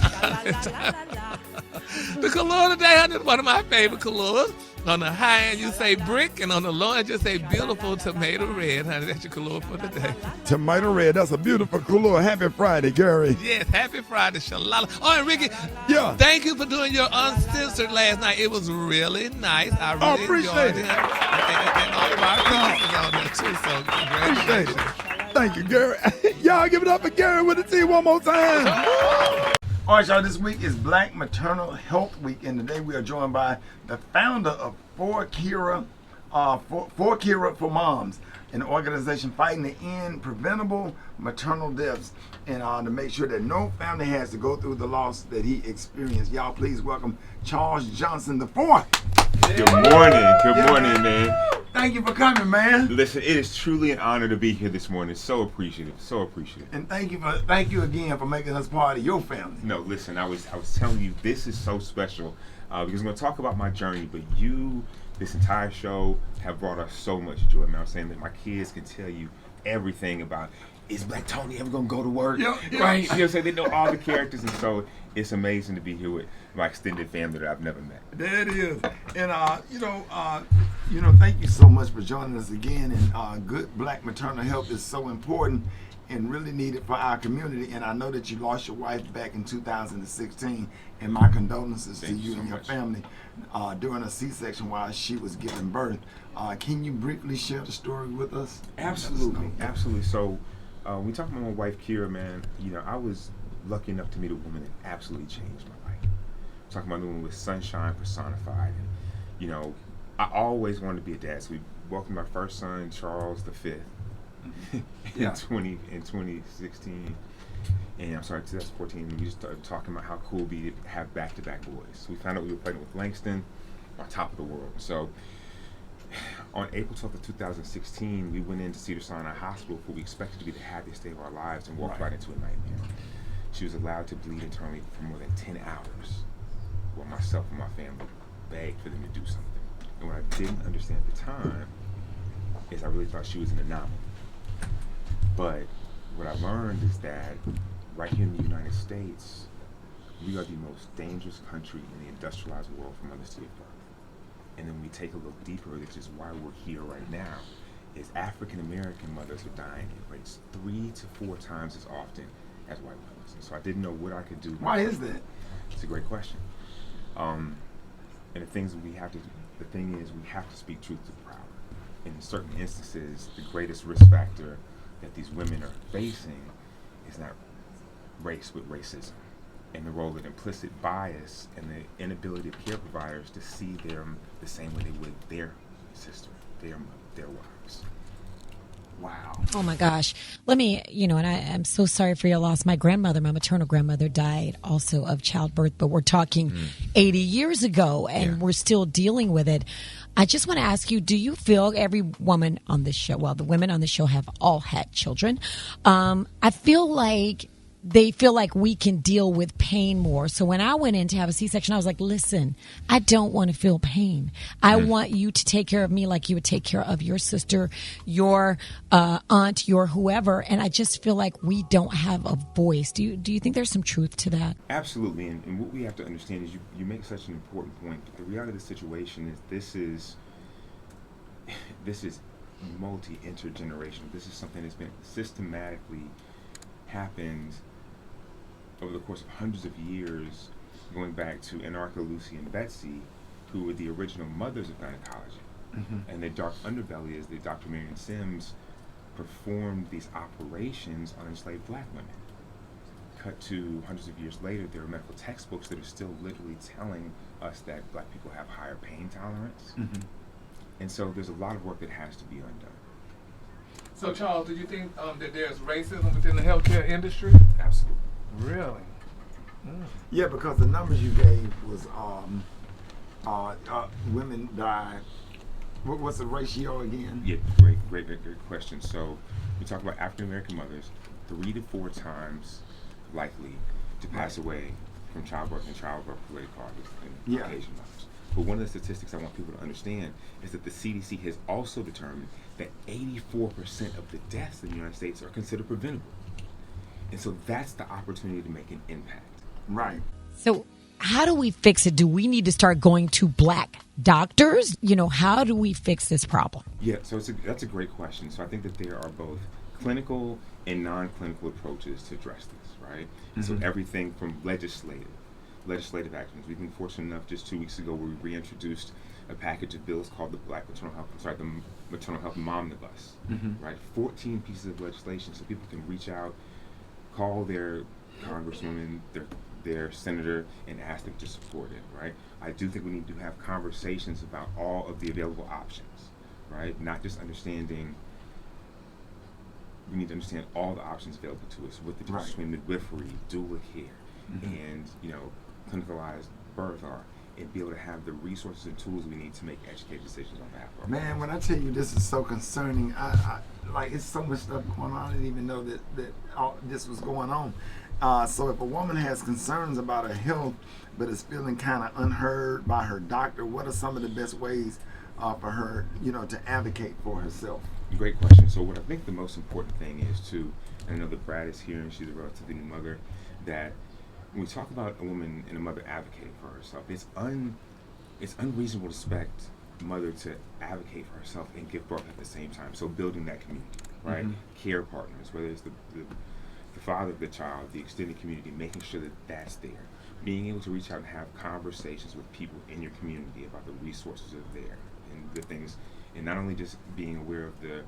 The color today, honey, is one of my favorite colors. On the high end, you say brick, and on the low end, you say beautiful tomato red, honey. That's your color for today. Tomato red. That's a beautiful color. Happy Friday, Gary. Yes, happy Friday, shalala. Oh, and Ricky, Yeah. thank you for doing your uncensored last night. It was really nice. I really appreciate enjoyed it. And all of our pictures on there, too, so congratulations. Appreciate it. Thank you, Gary. Y'all give it up for Gary with the T one more time. All right, y'all, this week is Black Maternal Health Week, and today we are joined by the founder of For Kira for Moms, an organization fighting to end preventable maternal deaths and to make sure that no family has to go through the loss that he experienced. Y'all please welcome Charles Johnson IV. Good morning. Good morning, man. Thank you for coming, man. Listen, it is truly an honor to be here this morning. So appreciative. So appreciative. And thank you again for making us part of your family. No, listen, I was telling you, this is so special because I'm going to talk about my journey, but you, this entire show, have brought us so much joy. Man, I'm saying that my kids can tell you everything about, is Black Tony ever going to go to work? Yeah. Right? You know what I'm saying? They know all the characters, and so it's amazing to be here with my extended family that I've never met. There it is. And thank you so much for joining us again. And good Black maternal health is so important and really needed for our community. And I know that you lost your wife back in 2016. And my condolences to you and your family during a C-section while she was giving birth. Can you briefly share the story with us? Absolutely, absolutely. So, we talk about my wife, Kira, man. I was lucky enough to meet a woman that absolutely changed my life. I'm talking about a woman with sunshine personified. And, I always wanted to be a dad. So we welcomed our first son, Charles V, in 2016. And I'm sorry, 2014. And we just started talking about how cool it'd be to have back-to-back boys. So we found out we were pregnant with Langston, on top of the world. So on April 12th of 2016, we went into Cedars-Sinai Hospital for what we expected to be the happiest day of our lives and walked right into a nightmare. She was allowed to bleed internally for more than 10 hours while myself and my family begged for them to do something. And what I didn't understand at the time is I really thought she was an anomaly. But what I learned is that right here in the United States, we are the most dangerous country in the industrialized world for mothers to give birth. And then we take a look deeper, which is why we're here right now, is African American mothers are dying at rates 3 to 4 times as often as white mothers. And so I didn't know what I could do. Why is that? It's a great question. And the things that we have to do, the thing is we have to speak truth to power. In certain instances, the greatest risk factor that these women are facing is not race, but racism. And the role of implicit bias and the inability of care providers to see them the same way they would their sister, their mother, their wives. Wow. Oh my gosh. Let me, and I'm so sorry for your loss. My grandmother, my maternal grandmother, died also of childbirth, but we're talking 80 years ago and we're still dealing with it. I just want to ask you, do you feel every woman on this show, well, the women on the show have all had children. I feel like they feel like we can deal with pain more. So when I went in to have a C-section, I was like, listen, I don't want to feel pain. I want you to take care of me like you would take care of your sister, your aunt, your whoever. And I just feel like we don't have a voice. Do you think there's some truth to that? Absolutely. And what we have to understand is you make such an important point. But the reality of the situation is this is multi-intergenerational. This is something that's been systematically happened over the course of hundreds of years, going back to Anarcha, Lucy, and Betsy, who were the original mothers of gynecology. And the dark underbelly is that Dr. Marion Sims performed these operations on enslaved black women. Cut to hundreds of years later, there are medical textbooks that are still literally telling us that black people have higher pain tolerance. And so there's a lot of work that has to be undone. So, Charles, do you think that there's racism within the healthcare industry? Absolutely. Really? Yeah, because the numbers you gave was women die. What's the ratio again? Yeah, great question. So we talk about African American mothers, 3 to 4 times likely to pass away from childbirth and childbirth-related causes than Caucasian mothers. But one of the statistics I want people to understand is that the CDC has also determined that 84% of the deaths in the United States are considered preventable. And so that's the opportunity to make an impact. Right. So how do we fix it? Do we need to start going to black doctors? How do we fix this problem? Yeah, so that's a great question. So I think that there are both clinical and non-clinical approaches to address this, right? So everything from legislative actions. We've been fortunate enough just 2 weeks ago where we reintroduced a package of bills called the the Maternal Health Momnibus, right? 14 pieces of legislation so people can reach out, call their congresswoman, their senator, and ask them to support it, right? I do think we need to have conversations about all of the available options, right? Not just understanding, we need to understand all the options available to us with the difference between midwifery, doula care, and, clinicalized birth are, and be able to have the resources and tools we need to make educated decisions on behalf of our Man, when I tell you this is so concerning, I it's so much stuff going on. I didn't even know that all this was going on. So if a woman has concerns about her health, but is feeling kind of unheard by her doctor, what are some of the best ways for her, to advocate for herself? Great question. So what I think the most important thing is to, and I know that Brat is here and she's a relatively new mother, that when we talk about a woman and a mother advocating for herself, it's unreasonable to expect a mother to advocate for herself and give birth at the same time. So building that community, right? Care partners, whether it's the father of the child, the extended community, making sure that that's there. Being able to reach out and have conversations with people in your community about the resources that are there and the things, and not only just being aware of the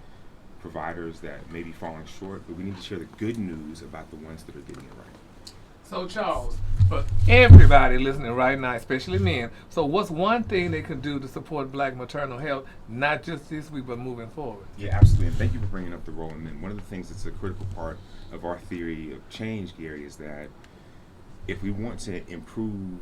providers that may be falling short, but we need to share the good news about the ones that are getting it right. So, Charles, for everybody listening right now, especially men, so what's one thing they can do to support black maternal health, not just this week, but moving forward? Yeah, absolutely. And thank you for bringing up the role of men. One of the things that's a critical part of our theory of change, Gary, is that if we want to improve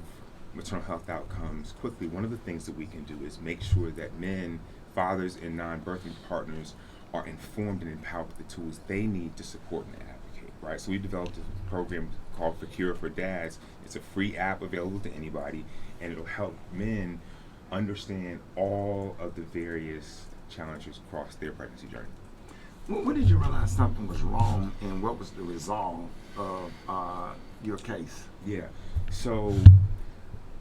maternal health outcomes quickly, one of the things that we can do is make sure that men, fathers, and non-birthing partners are informed and empowered with the tools they need to support and advocate, right? So we developed a program called For Cure for Dads. It's a free app available to anybody, and it'll help men understand all of the various challenges across their pregnancy journey. When did you realize something was wrong, and what was the resolve of your case? Yeah, so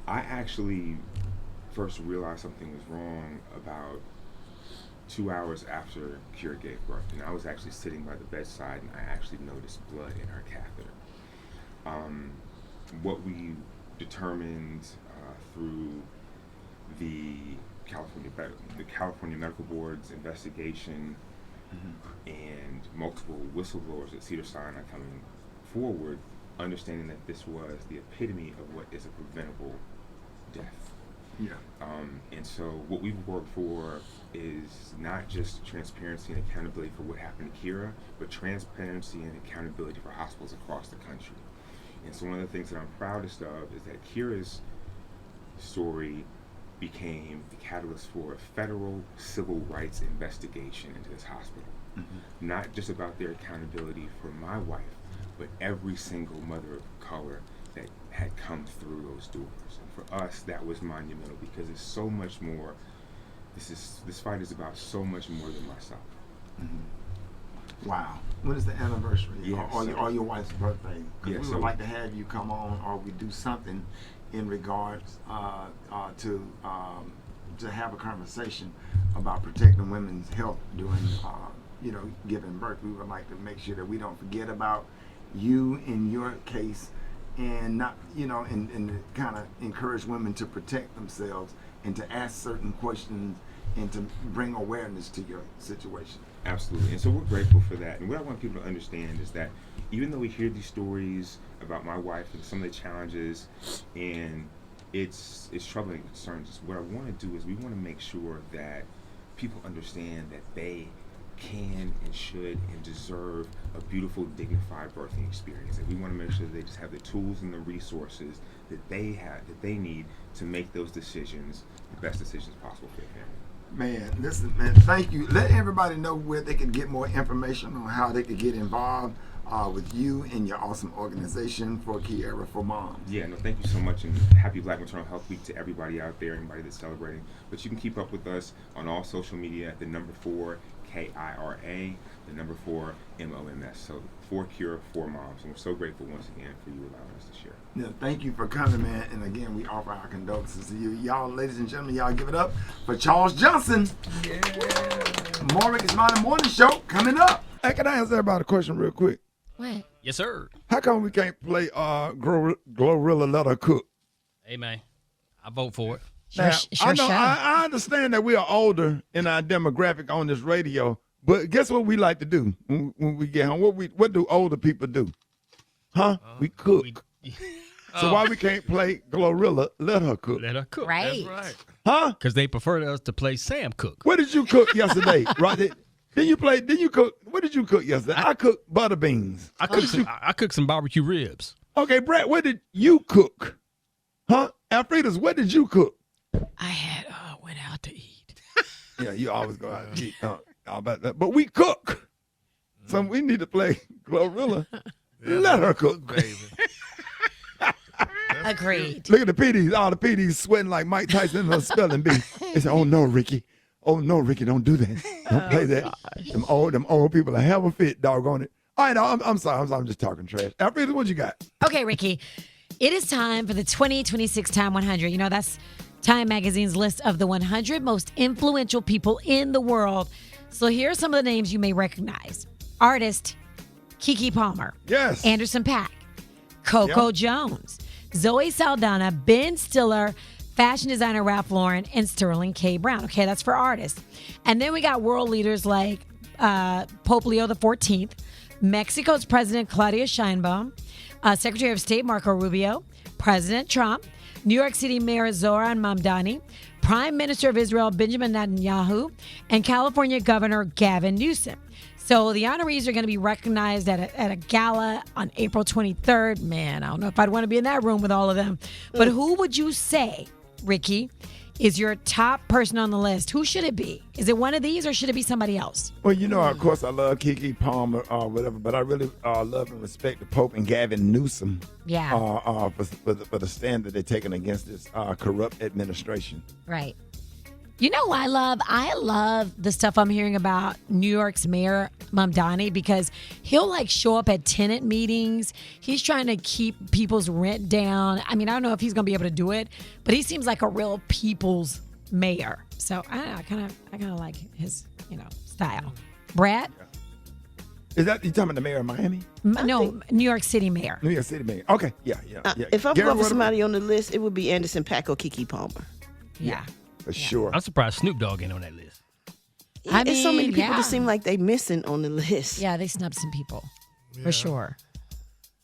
I actually first realized something was wrong about 2 hours after Kira gave birth, and I was actually sitting by the bedside, and I actually noticed blood in her catheter. What we determined through the California Medical Board's investigation and multiple whistleblowers at Cedars-Sinai coming forward, understanding that this was the epitome of what is a preventable death. Yeah. And so what we've worked for is not just transparency and accountability for what happened to Kira, but transparency and accountability for hospitals across the country. And so one of the things that I'm proudest of is that Kira's story became the catalyst for a federal civil rights investigation into this hospital. Not just about their accountability for my wife, but every single mother of color that had come through those doors. And for us, that was monumental because it's so much more. This fight is about so much more than myself. Mm-hmm. Wow. When is the anniversary? Yes, or your wife's birthday? Because we would so like to have you come on, or we do something in regards to have a conversation about protecting women's health during, giving birth. We would like to make sure that we don't forget about you in your case, and not, and kind of encourage women to protect themselves and to ask certain questions and to bring awareness to your situation. Absolutely, and so we're grateful for that. And what I want people to understand is that even though we hear these stories about my wife and some of the challenges, and it's troubling and concerns us, what I want to do is we want to make sure that people understand that they can and should and deserve a beautiful, dignified birthing experience. And we want to make sure that they just have the tools and the resources that they need to make those decisions, the best decisions possible for their family. Man, listen, man, thank you. Let everybody know where they can get more information on how they could get involved with you and your awesome organization for Kiara for Moms. Yeah, no, thank you so much, and happy Black Maternal Health Week to everybody out there, anybody that's celebrating. But you can keep up with us on all social media at the number 4 KIRA, the number 4 MOMS. So 4 Cure, 4 Moms. And we're so grateful once again for you allowing us to share. Yeah, thank you for coming, man. And again, we offer our condolences to you. Y'all, ladies and gentlemen, y'all give it up for Charles Johnson. Yeah. More Rickey Smiley Morning Show coming up. Hey, can I ask everybody a question real quick? What? Yes, sir. How come we can't play Glorilla Let Her Cook? Hey, man, I vote for it. Now, I understand that we are older in our demographic on this radio, but guess what we like to do when we get home? What do older people do? Huh? We cook. So why we can't play Glorilla Let Her Cook? Let her cook. Right. That's right. Huh? Because they prefer us to play Sam Cook. What did you cook yesterday? Right? Didn't you cook? What did you cook yesterday? I cooked butter beans. I cooked some barbecue ribs. Okay, Brat, what did you cook? Huh? Alfreda's, what did you cook? I went out to eat. Yeah, you always go out and eat. But we cook. So we need to play Glorilla. Let her cook, baby. Agreed. Look at the PDs. All the PDs sweating like Mike Tyson in a spelling bee. They say, "Oh no, Ricky. Oh no, Ricky, don't do that. Don't play that. Them old people are hell of a fit, doggone it." All right, I'm sorry. I'm just talking trash. Alfreda, what you got? Okay, Ricky. It is time for the 2026 Time 100. You know, that's Time Magazine's list of the 100 most influential people in the world. So here are some of the names you may recognize. Artist Keke Palmer. Yes. Anderson .Paak. Coco Jones. Zoe Saldana. Ben Stiller. Fashion designer Ralph Lauren. And Sterling K. Brown. Okay, that's for artists. And then we got world leaders like Pope Leo XIV. Mexico's President Claudia Sheinbaum. Secretary of State Marco Rubio. President Trump. New York City Mayor Zoran Mamdani, Prime Minister of Israel Benjamin Netanyahu, and California Governor Gavin Newsom. So the honorees are going to be recognized at a gala on April 23rd. Man, I don't know if I'd want to be in that room with all of them. But who would you say, Ricky, is your top person on the list? Who should it be? Is it one of these or should it be somebody else? Well, of course, I love Keke Palmer or whatever, but I really love and respect the Pope and Gavin Newsom. Yeah. For the stand that they're taking against this corrupt administration. Right. You know what I love? I love the stuff I'm hearing about New York's Mayor Mamdani because he'll show up at tenant meetings. He's trying to keep people's rent down. I mean, I don't know if he's going to be able to do it, but he seems like a real people's mayor. So I kind of like his, style. Brat? Is that you talking about the mayor of Miami? No, New York City mayor. New York City mayor. Okay, yeah. If I'm going for somebody on the list, it would be Anderson .Paak or Keke Palmer. Yeah. For sure. I'm surprised Snoop Dogg ain't on that list. I mean, so many people that seem like they missing on the list. Yeah, they snubbed some people. For sure.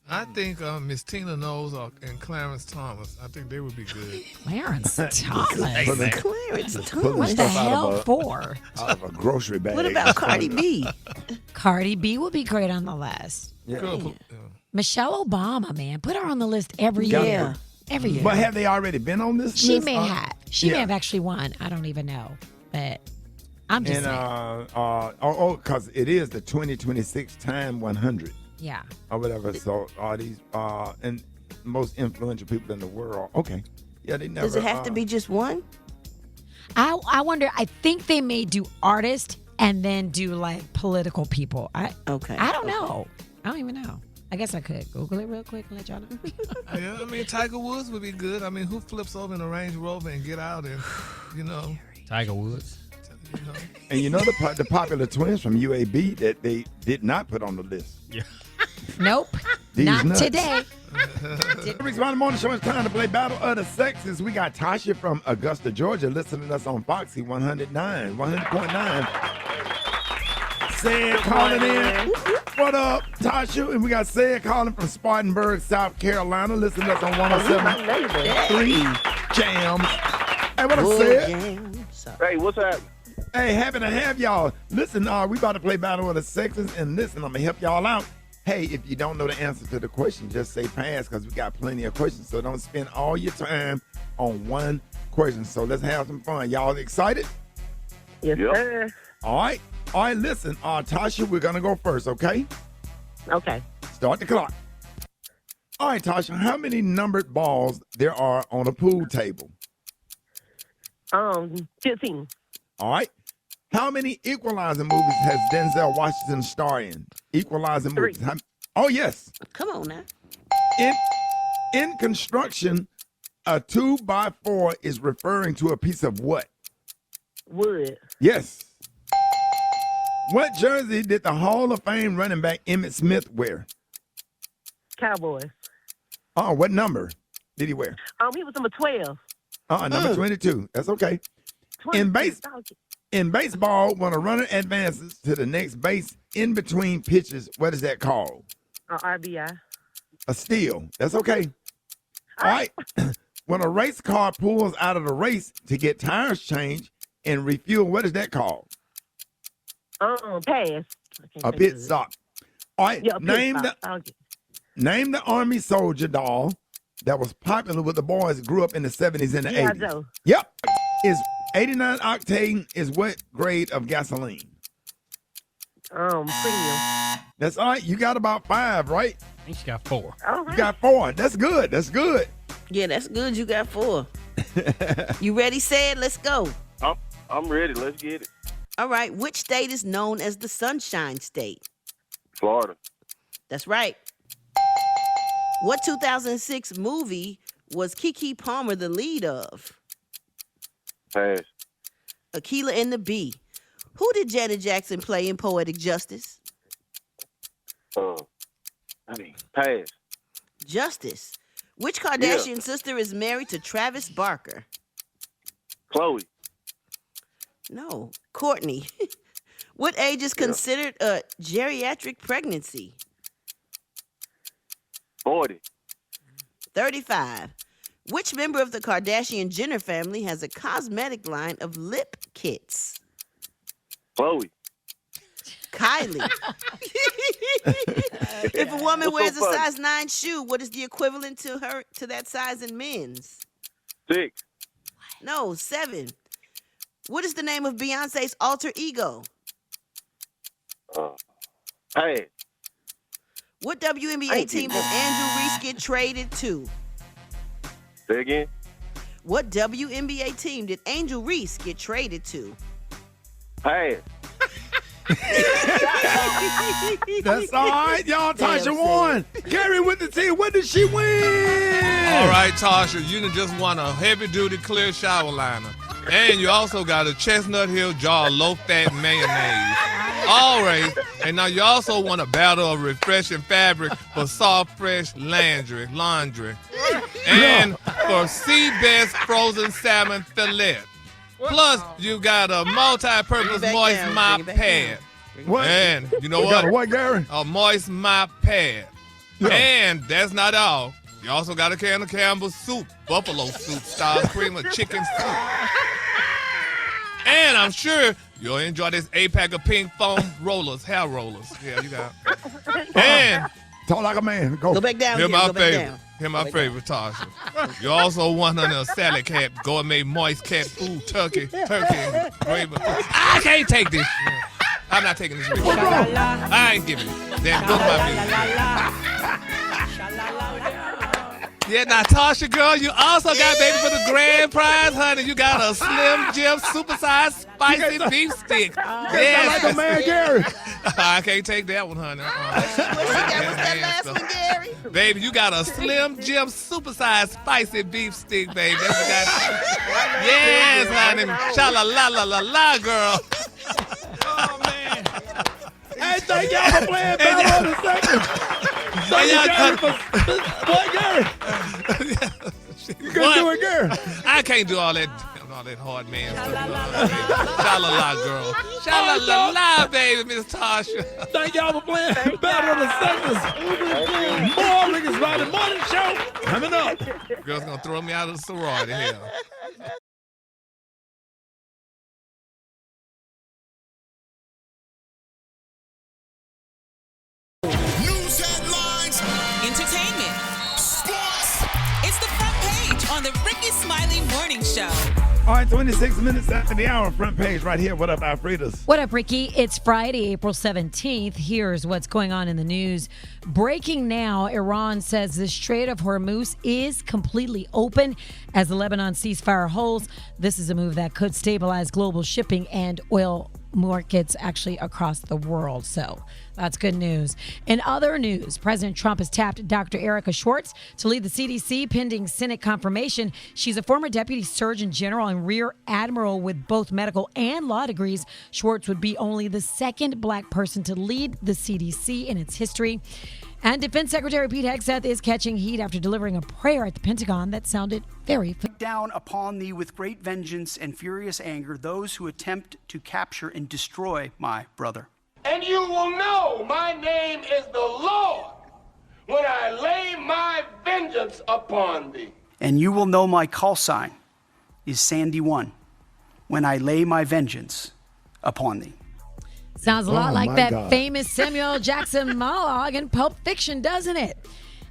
I think Miss Tina Knowles and Clarence Thomas. I think they would be good. Clarence Thomas. Clarence Thomas. What the hell for? Out of a grocery bag. What about Cardi B? Cardi B would be great on the list. Yeah. Michelle Obama, man, put her on the list every year. Every year. But have they already been on this list? She may have. She may have actually won. I don't even know. But I'm just saying. Because it is the 2026 Time 100. Yeah. Or whatever. So all these and most influential people in the world. Okay. Yeah, they never. Does it have to be just one? I wonder. I think they may do artists and then do like political people. I don't know. I don't even know. I guess I could Google it real quick and let y'all know. Yeah, I mean, Tiger Woods would be good. I mean, who flips over in a Range Rover and get out and, Tiger Woods. And you know the popular twins from UAB that they did not put on the list. Yeah. Nope. These not nuts. today. Rickey Smiley Morning Show. It's time to play Battle of the Sexes. We got Tasha from Augusta, Georgia, listening to us on Foxy 100.9. Said calling in. What up, Tasha? And we got Said calling from Spartanburg, South Carolina, listening to us on 107.3 Jams. Hey, what up, Said? Hey, what's happening? Hey, happy to have y'all. Listen, we about to play Battle of the Sexes, and listen, I'm going to help y'all out. Hey, if you don't know the answer to the question, just say pass, because we got plenty of questions, so don't spend all your time on one question. So let's have some fun. Y'all excited? Yes, sir. All right, listen, Tasha, we're going to go first, okay? Okay. Start the clock. All right, Tasha, how many numbered balls there are on a pool table? 15. All right. How many Equalizer movies has Denzel Washington starred in? Equalizer movies. Oh, yes. Come on now. In construction, a 2x4 is referring to a piece of what? Wood. Yes. What jersey did the Hall of Fame running back Emmitt Smith wear? Cowboys. Oh, what number did he wear? He was number 12. Number 22. That's okay. 20. In baseball, when a runner advances to the next base in between pitches, what is that called? RBI. A steal. That's okay. All right. When a race car pulls out of the race to get tires changed and refuel, what is that called? Pass. A pit stop. All right. Yeah, name the Army soldier doll that was popular with the boys grew up in the 70s and the 80s. Joe. Yep. Is 89 octane is what grade of gasoline? Premium. That's all right. You got about 5, right? I think she got 4. All right. You got 4. That's good. That's good. Yeah, that's good. You got 4. You ready, Said? Let's go. I'm ready. Let's get it. All right. Which state is known as the Sunshine State? Florida. That's right. What 2006 movie was Keke Palmer the lead of? Pass. Akilah and the Bee. Who did Janet Jackson play in Poetic Justice? Pass. Justice. Which Kardashian sister is married to Travis Barker? Chloe. No, Courtney. What age is considered a geriatric pregnancy? 40. 35. Which member of the Kardashian-Jenner family has a cosmetic line of lip kits? Chloe. Kylie. If a woman wears a size 9 shoe, what is the equivalent to that size in men's? 6. No, 7. What is the name of Beyonce's alter ego? Pass. What WNBA team did Andrew Reese get traded to? Say again. What WNBA team did Angel Reese get traded to? Pass. That's all right, y'all. Tasha won. Gary with the team. What did she win? All right, Tasha, you done just won a heavy-duty clear shower liner. And you also got a Chestnut Hill jar of low-fat mayonnaise. All right. And now you also won a battle of refreshing fabric for soft, fresh laundry. And for Sea Best frozen salmon fillet. Plus, you got a multi-purpose moist mop pad. What? And you know You what? got a what, Gary? A moist mop pad. Yeah. And that's not all. You also got a can of Campbell's soup, buffalo soup, style cream of chicken soup. And I'm sure you'll enjoy this 8-pack of pink foam rollers, hair rollers. Yeah, you got it. And talk like a man. Go back down. Here's my go back favorite. down. Here's my favorite, Tasha. You also won under a salad cap, gourmet moist cat food, turkey, and gravy. I can't take this shit. I'm not taking this shit. I ain't giving it. Then book my music. Yeah, now Tasha, girl, you also got, baby, for the grand prize, honey. You got a Slim Jim supersized spicy beef stick. Yes. Like a man, Gary. I can't take that one, honey. What's that last one, Gary? Baby, you got a Slim Jim supersized spicy beef stick, baby. That's what you got. Yes, honey. Sha-la-la-la-la-la, girl. Oh, man. Hey, thank y'all for playing Battle of the Sexes. Thank you, Gary, for what, Gary? You couldn't do it, Gary. I can't do all that hard man stuff. Sha-la-la, girl. Sha-la-la-la, baby, Miss Tasha. Thank y'all for playing Battle of the Sexes. More Rickey Smiley Morning Show coming up. Girl's gonna throw me out of the sorority here. News headlines, entertainment, sports. It's the front page on the Rickey Smiley Morning Show. All right, 26 minutes after the hour, front page right here. What up, Alfredas? What up, Ricky? It's Friday, April 17th. Here's what's going on in the news. Breaking now, Iran says the Strait of Hormuz is completely open as the Lebanon ceasefire holds. This is a move that could stabilize global shipping and oil markets actually across the world. So that's good news. In other news, President Trump has tapped Dr. Erica Schwartz to lead the CDC pending Senate confirmation. She's a former deputy surgeon general and rear admiral with both medical and law degrees. Schwartz would be only the second black person to lead the CDC in its history. And Defense Secretary Pete Hegseth is catching heat after delivering a prayer at the Pentagon that sounded very down upon thee with great vengeance and furious anger those who attempt to capture and destroy my brother. And you will know my name is the Lord when I lay my vengeance upon thee. And you will know my call sign is Sandy 1 when I lay my vengeance upon thee. Sounds a lot like that famous Samuel Jackson monologue in Pulp Fiction, doesn't it?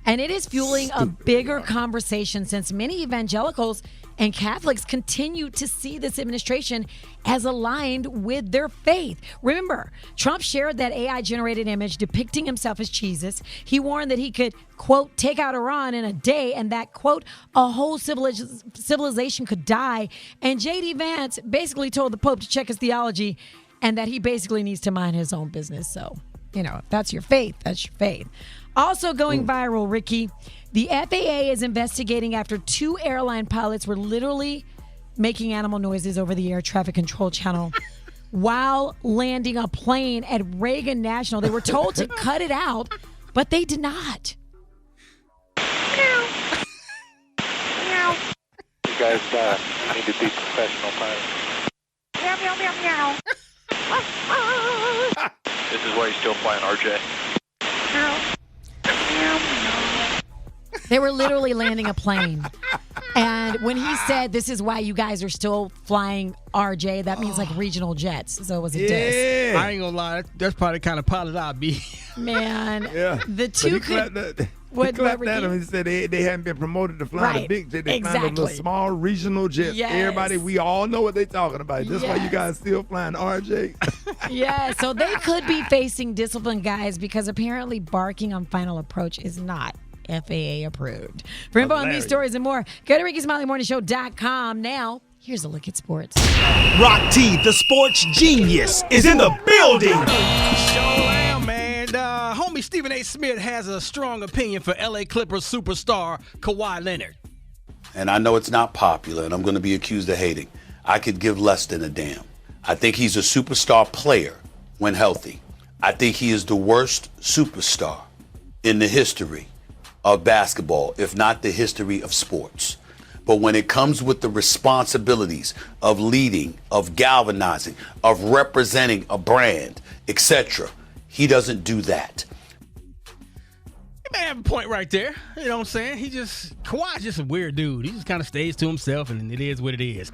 And it is fueling a bigger conversation since many evangelicals and Catholics continue to see this administration as aligned with their faith. Remember, Trump shared that AI-generated image depicting himself as Jesus. He warned that he could, quote, take out Iran in a day and that, quote, a whole civilization could die. And J.D. Vance basically told the Pope to check his theology and that he basically needs to mind his own business. So, you know, if that's your faith, that's your faith. Also going viral, Ricky, the FAA is investigating after 2 airline pilots were literally making animal noises over the air traffic control channel while landing a plane at Reagan National. They were told to cut it out, but they did not. You guys need to be professional pilots. Meow, meow, meow, meow. This is why you're still flying RJ. They were literally landing a plane. And when he said, this is why you guys are still flying RJ, that means like regional jets. So it was a diss. I ain't gonna lie. That's probably the kind of pilot I'd be. Man, yeah. The two could... He clapped at him and said they hadn't been promoted to fly the big jet. They flying the little small regional jets. Yes. Everybody, we all know what they're talking about. That's why you guys still flying RJ. Yeah, so they could be facing discipline, guys, because apparently barking on final approach is not FAA approved. For info on these stories and more, go to RickeySmileyMorningShow.com. Now, here's a look at sports. Rock T, the sports genius, is in the building. Sure am, man. Homie Stephen A. Smith has a strong opinion for LA Clippers superstar Kawhi Leonard. And I know it's not popular, and I'm going to be accused of hating. I could give less than a damn. I think he's a superstar player when healthy. I think he is the worst superstar in the history of basketball, if not the history of sports. But when it comes with the responsibilities of leading, of galvanizing, of representing a brand, etc., he doesn't do that. You may have a point right there. You know what I'm saying? Kawhi's just a weird dude. He just kind of stays to himself, and it is what it is.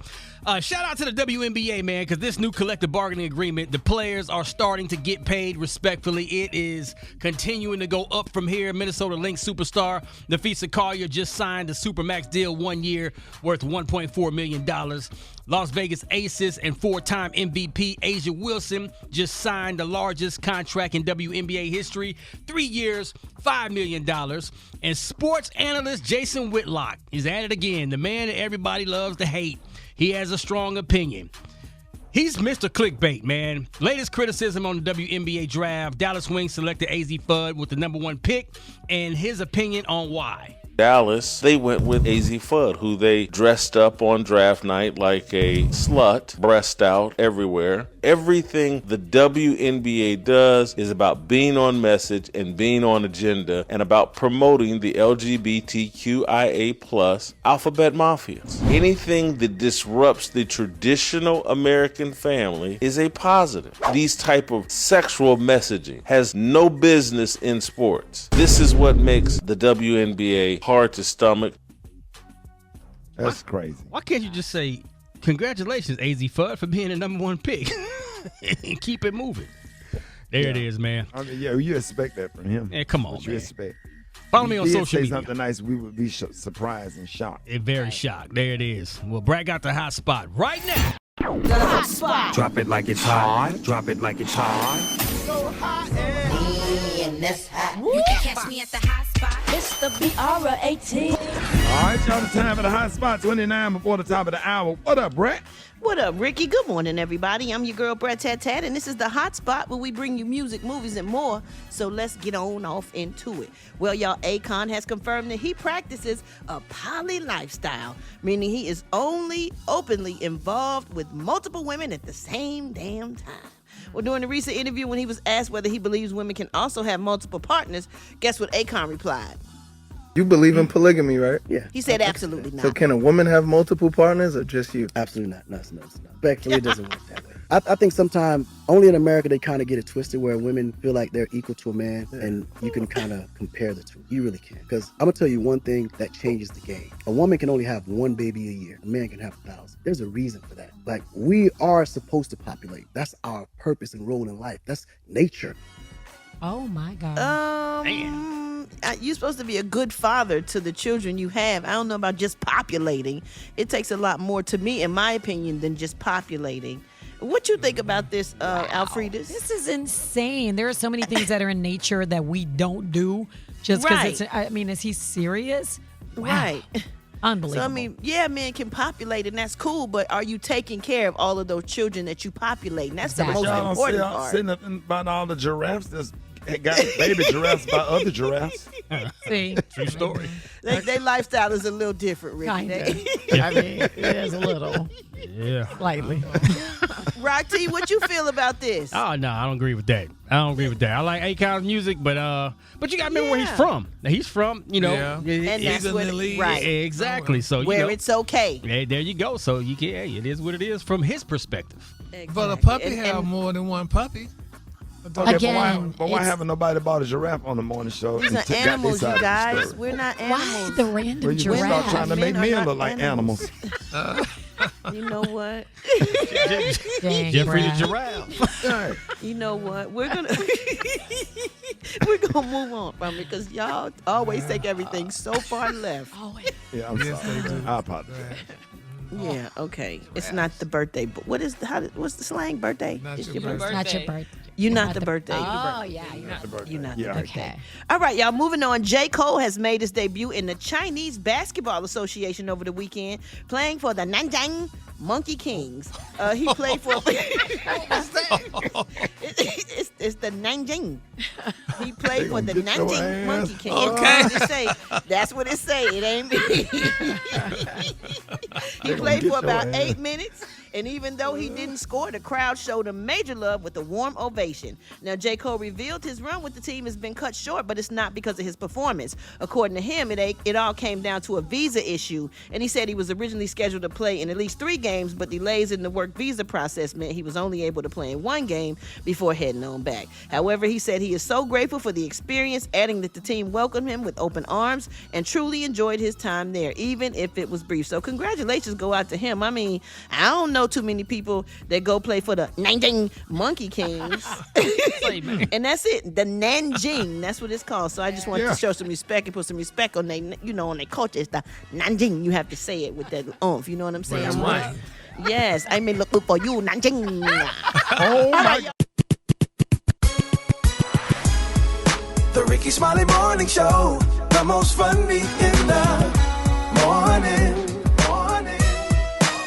Shout out to the WNBA, man, because this new collective bargaining agreement, the players are starting to get paid respectfully. It is continuing to go up from here. Minnesota Lynx superstar Nafisa Collier just signed a Supermax deal 1 year worth $1.4 million. Las Vegas Aces and four-time MVP Asia Wilson just signed the largest contract in WNBA history, 3 years, $5 million. And sports analyst Jason Whitlock is at it again, the man that everybody loves to hate. He has a strong opinion. He's Mr. Clickbait, man. Latest criticism on the WNBA draft. Dallas Wings selected AZ Fudd with the #1 pick, and his opinion on why. Dallas, they went with AZ Fudd, who they dressed up on draft night like a slut, breast out everywhere. Everything the WNBA does is about being on message and being on agenda and about promoting the LGBTQIA+ alphabet mafia. Anything that disrupts the traditional American family is a positive. These type of sexual messaging has no business in sports. This is what makes the WNBA hard to stomach. That's crazy. Why can't you just say, congratulations, AZ Fudd, for being the #1 pick and keep it moving? There it is, man. I mean, yeah, you expect that from him. Yeah, come on, what you man. expect. Follow me on If he social did media. say something nice, we would be surprised and shocked. Very shocked. There it is. Well, Brat got the hot spot right now. The hot spot. Drop it like it's hot. Drop it like it's hot. So hot and that's hot. You can catch me at the hot spot. It's the BR18. All right, y'all, it's time for the hot spot. 29 before the top of the hour. What up, Brat? What up, Ricky? Good morning, everybody. I'm your girl, Brat Tat Tat, and this is the Hot Spot where we bring you music, movies, and more. So let's get on off into it. Well, y'all, Akon has confirmed that he practices a poly lifestyle, meaning he is only openly involved with multiple women at the same damn time. Well, during a recent interview when he was asked whether he believes women can also have multiple partners, guess what Akon replied? You believe in polygamy, right? Yeah. He said absolutely not. So can a woman have multiple partners or just you? Absolutely not. No. Respectfully, it doesn't work that way. I think sometimes, only in America, they kind of get it twisted where women feel like they're equal to a man, and you can kind of compare the two. You really can. Because I'm going to tell you one thing that changes the game. A woman can only have 1 baby a year. A man can have 1,000. There's a reason for that. Like, we are supposed to populate. That's our purpose and role in life. That's nature. Oh, my God. You're supposed to be a good father to the children you have. I don't know about just populating. It takes a lot more, to me, in my opinion, than just populating. What you think about this, Alfredus? This is insane. There are so many things that are in nature that we don't do just because it's, I mean, is he serious? Wow. Right. Unbelievable. So, I mean, yeah, men can populate, and that's cool, but are you taking care of all of those children that you populate? And that's the most important part. Say nothing about all the giraffes that's got baby giraffes by other giraffes. See? True story. Their lifestyle is a little different, Ricky. I mean, it is a little. Yeah. Slightly. Rock T, what you feel about this? Oh, no, I don't agree with that. I like Akon's music, but you got to remember where he's from. Now, he's from, and that's what right. Exactly. So where it's okay. Yeah, there you go. So you can, it is what it is from his perspective. Exactly. But a puppy have more than one puppy. Okay, but why haven't nobody bought a giraffe on the morning show? These are animals, you guys. We're not animals. Why the random giraffe? Start trying to make men look like animals. You know what? Jeffrey the giraffe. You know what? We're gonna move on from it because y'all always take everything so far left. Yeah, I'm sorry. I apologize. Yeah, okay. It's not the birthday, but what's the slang birthday? Not It's your birthday. Not your birthday. You're not the birthday. Oh, yeah. You're not the Yeah, birthday. All right, y'all, moving on. J. Cole has made his debut in the Chinese Basketball Association over the weekend, playing for the Nanjing Monkey Kings. He played for... It's the Nanjing. He played for the Nanjing Monkey Kings. Okay. That's what it say. It ain't me. He played for about 8 minutes, And even though he didn't score, the crowd showed him major love with a warm ovation. Now, J. Cole revealed his run with the team has been cut short, but it's not because of his performance. According to him, it all came down to a visa issue, and he said he was originally scheduled to play in at least 3 games, but delays in the work visa process meant he was only able to play in 1 game before heading on back. However, he said he is so grateful for the experience, adding that the team welcomed him with open arms and truly enjoyed his time there, even if it was brief. So congratulations go out to him. I mean, I don't know too many people that go play for the Nanjing Monkey Kings. And that's it, the Nanjing, that's what it's called. So I just wanted to show some respect and put some respect on their, on their culture. It's the Nanjing. You have to say it with that oomph, you know what I'm saying? That's right. Yes, I may look for you, Nanjing. Oh my. The Rickey Smiley Morning Show, the most funny in the morning.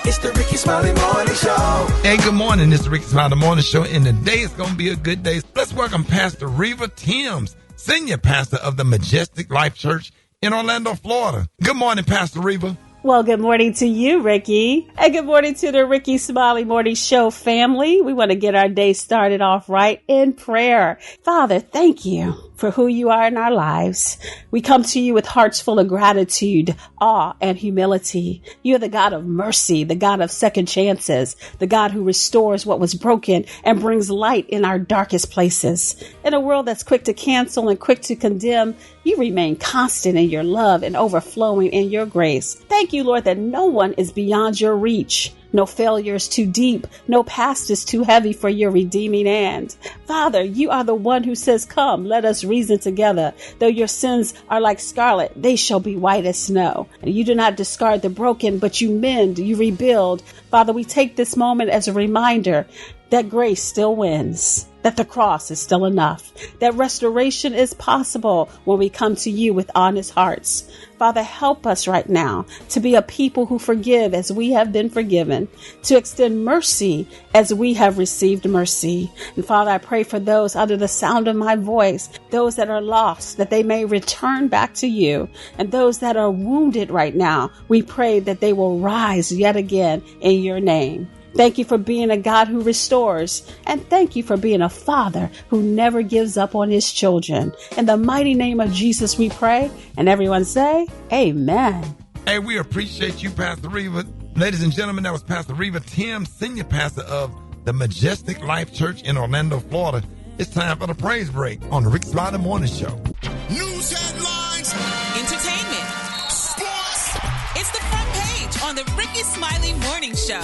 It's the Rickey Smiley Morning Show. Hey, good morning. It's the Rickey Smiley Morning Show, and today is going to be a good day. Let's welcome Pastor Riva Timms, Senior Pastor of the Majestic Life Church in Orlando, Florida. Good morning, Pastor Riva. Well, good morning to you, Ricky. And good morning to the Rickey Smiley Morning Show family. We want to get our day started off right in prayer. Father, thank you for who you are in our lives. We come to you with hearts full of gratitude, awe, and humility. You're the God of mercy, the God of second chances, the God who restores what was broken and brings light in our darkest places. In a world that's quick to cancel and quick to condemn, you remain constant in your love and overflowing in your grace. Thank you, Lord, that no one is beyond your reach. No failure is too deep. No past is too heavy for your redeeming hand. Father, you are the one who says, come, let us reason together. Though your sins are like scarlet, they shall be white as snow. And you do not discard the broken, but you mend, you rebuild. Father, we take this moment as a reminder that grace still wins, that the cross is still enough, that restoration is possible when we come to you with honest hearts. Father, help us right now to be a people who forgive as we have been forgiven, to extend mercy as we have received mercy. And Father, I pray for those under the sound of my voice, those that are lost, that they may return back to you, and those that are wounded right now, we pray that they will rise yet again in your name. Thank you for being a God who restores. And thank you for being a Father who never gives up on his children. In the mighty name of Jesus we pray. And everyone say, amen. Hey, we appreciate you, Pastor Riva. Ladies and gentlemen, that was Pastor Riva Timms, Senior Pastor of the Majestic Life Church in Orlando, Florida. It's time for the praise break on the Rickey Smiley Morning Show. News headlines, entertainment, sports. It's the front page on the Rickey Smiley Morning Show.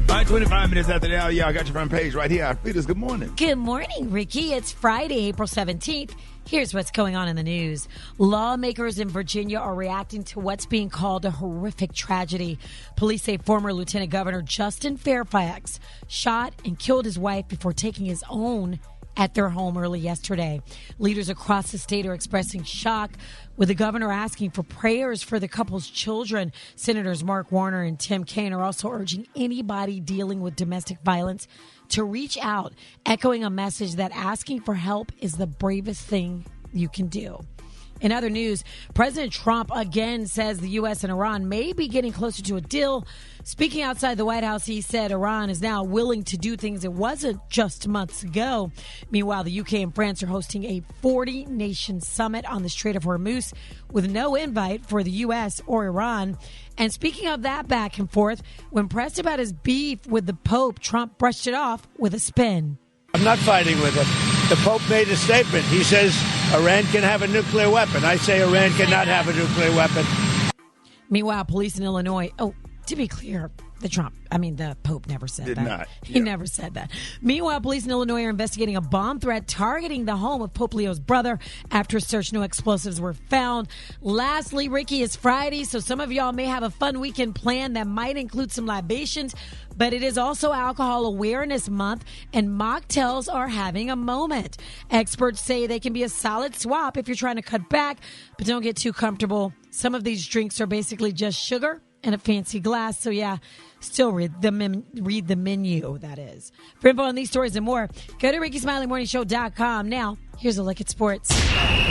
All right, 25 minutes after the hour, y'all got your front page right here. Fetus, good morning. Good morning, Ricky. It's Friday, April 17th. Here's what's going on in the news. Lawmakers in Virginia are reacting to what's being called a horrific tragedy. Police say former Lieutenant Governor Justin Fairfax shot and killed his wife before taking his own at their home early yesterday. Leaders across the state are expressing shock, with the governor asking for prayers for the couple's children. Senators Mark Warner and Tim Kaine are also urging anybody dealing with domestic violence to reach out, echoing a message that asking for help is the bravest thing you can do. In other news, President Trump again says the U.S. and Iran may be getting closer to a deal. Speaking outside the White House, he said Iran is now willing to do things it wasn't just months ago. Meanwhile, the UK and France are hosting a 40-nation summit on the Strait of Hormuz with no invite for the U.S. or Iran. And speaking of that back and forth, when pressed about his beef with the Pope, Trump brushed it off with a spin. I'm not fighting with him. The Pope made a statement. He says Iran can have a nuclear weapon. I say Iran cannot have a nuclear weapon. Meanwhile, police in Illinois, to be clear, the Pope never said that. Did not. He never said that. Meanwhile, police in Illinois are investigating a bomb threat targeting the home of Pope Leo's brother. After a search, no explosives were found. Lastly, Ricky, it's Friday, so some of y'all may have a fun weekend plan that might include some libations, but it is also Alcohol Awareness Month, and mocktails are having a moment. Experts say they can be a solid swap if you're trying to cut back, but don't get too comfortable. Some of these drinks are basically just sugar and a fancy glass. So yeah, still read the menu, that is. For info on these stories and more, go to RickeySmileyMorningShow.com. Now, here's a look at sports.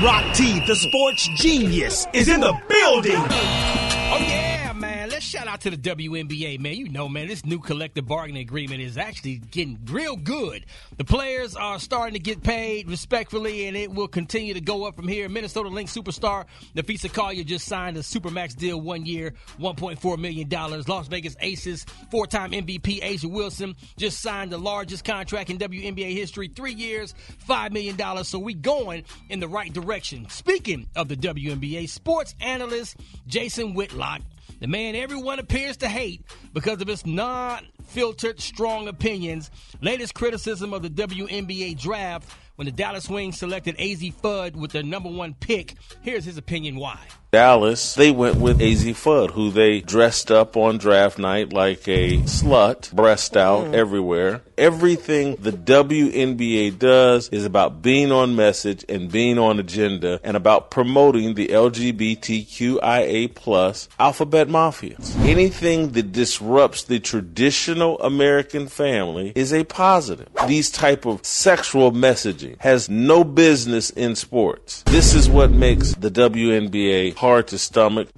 Rock T, the sports genius, is in the building. Oh, yeah, man. Let's shout out out to the WNBA, man. You know, man, this new collective bargaining agreement is actually getting real good. The players are starting to get paid respectfully, and it will continue to go up from here. Minnesota Lynx superstar Nafisa Collier just signed a Supermax deal 1 year, $1.4 million. Las Vegas Aces four-time MVP Asia Wilson just signed the largest contract in WNBA history, 3 years, $5 million. So we going in the right direction. Speaking of the WNBA, sports analyst Jason Whitlock, the man everyone appears to hate because of his non-filtered, strong opinions, latest criticism of the WNBA draft when the Dallas Wings selected AZ Fudd with their number 1 pick. Here's his opinion why. Dallas, they went with AZ Fudd, who they dressed up on draft night like a slut, breast out everywhere. Everything the WNBA does is about being on message and being on agenda and about promoting the LGBTQIA plus alphabet mafias. Anything that disrupts the traditional American family is a positive. These type of sexual messaging has no business in sports. This is what makes the WNBA hard to stomach.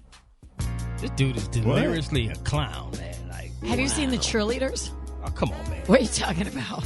This dude is deliriously a clown, man. Have you seen the cheerleaders? Oh, come on, man. What are you talking about?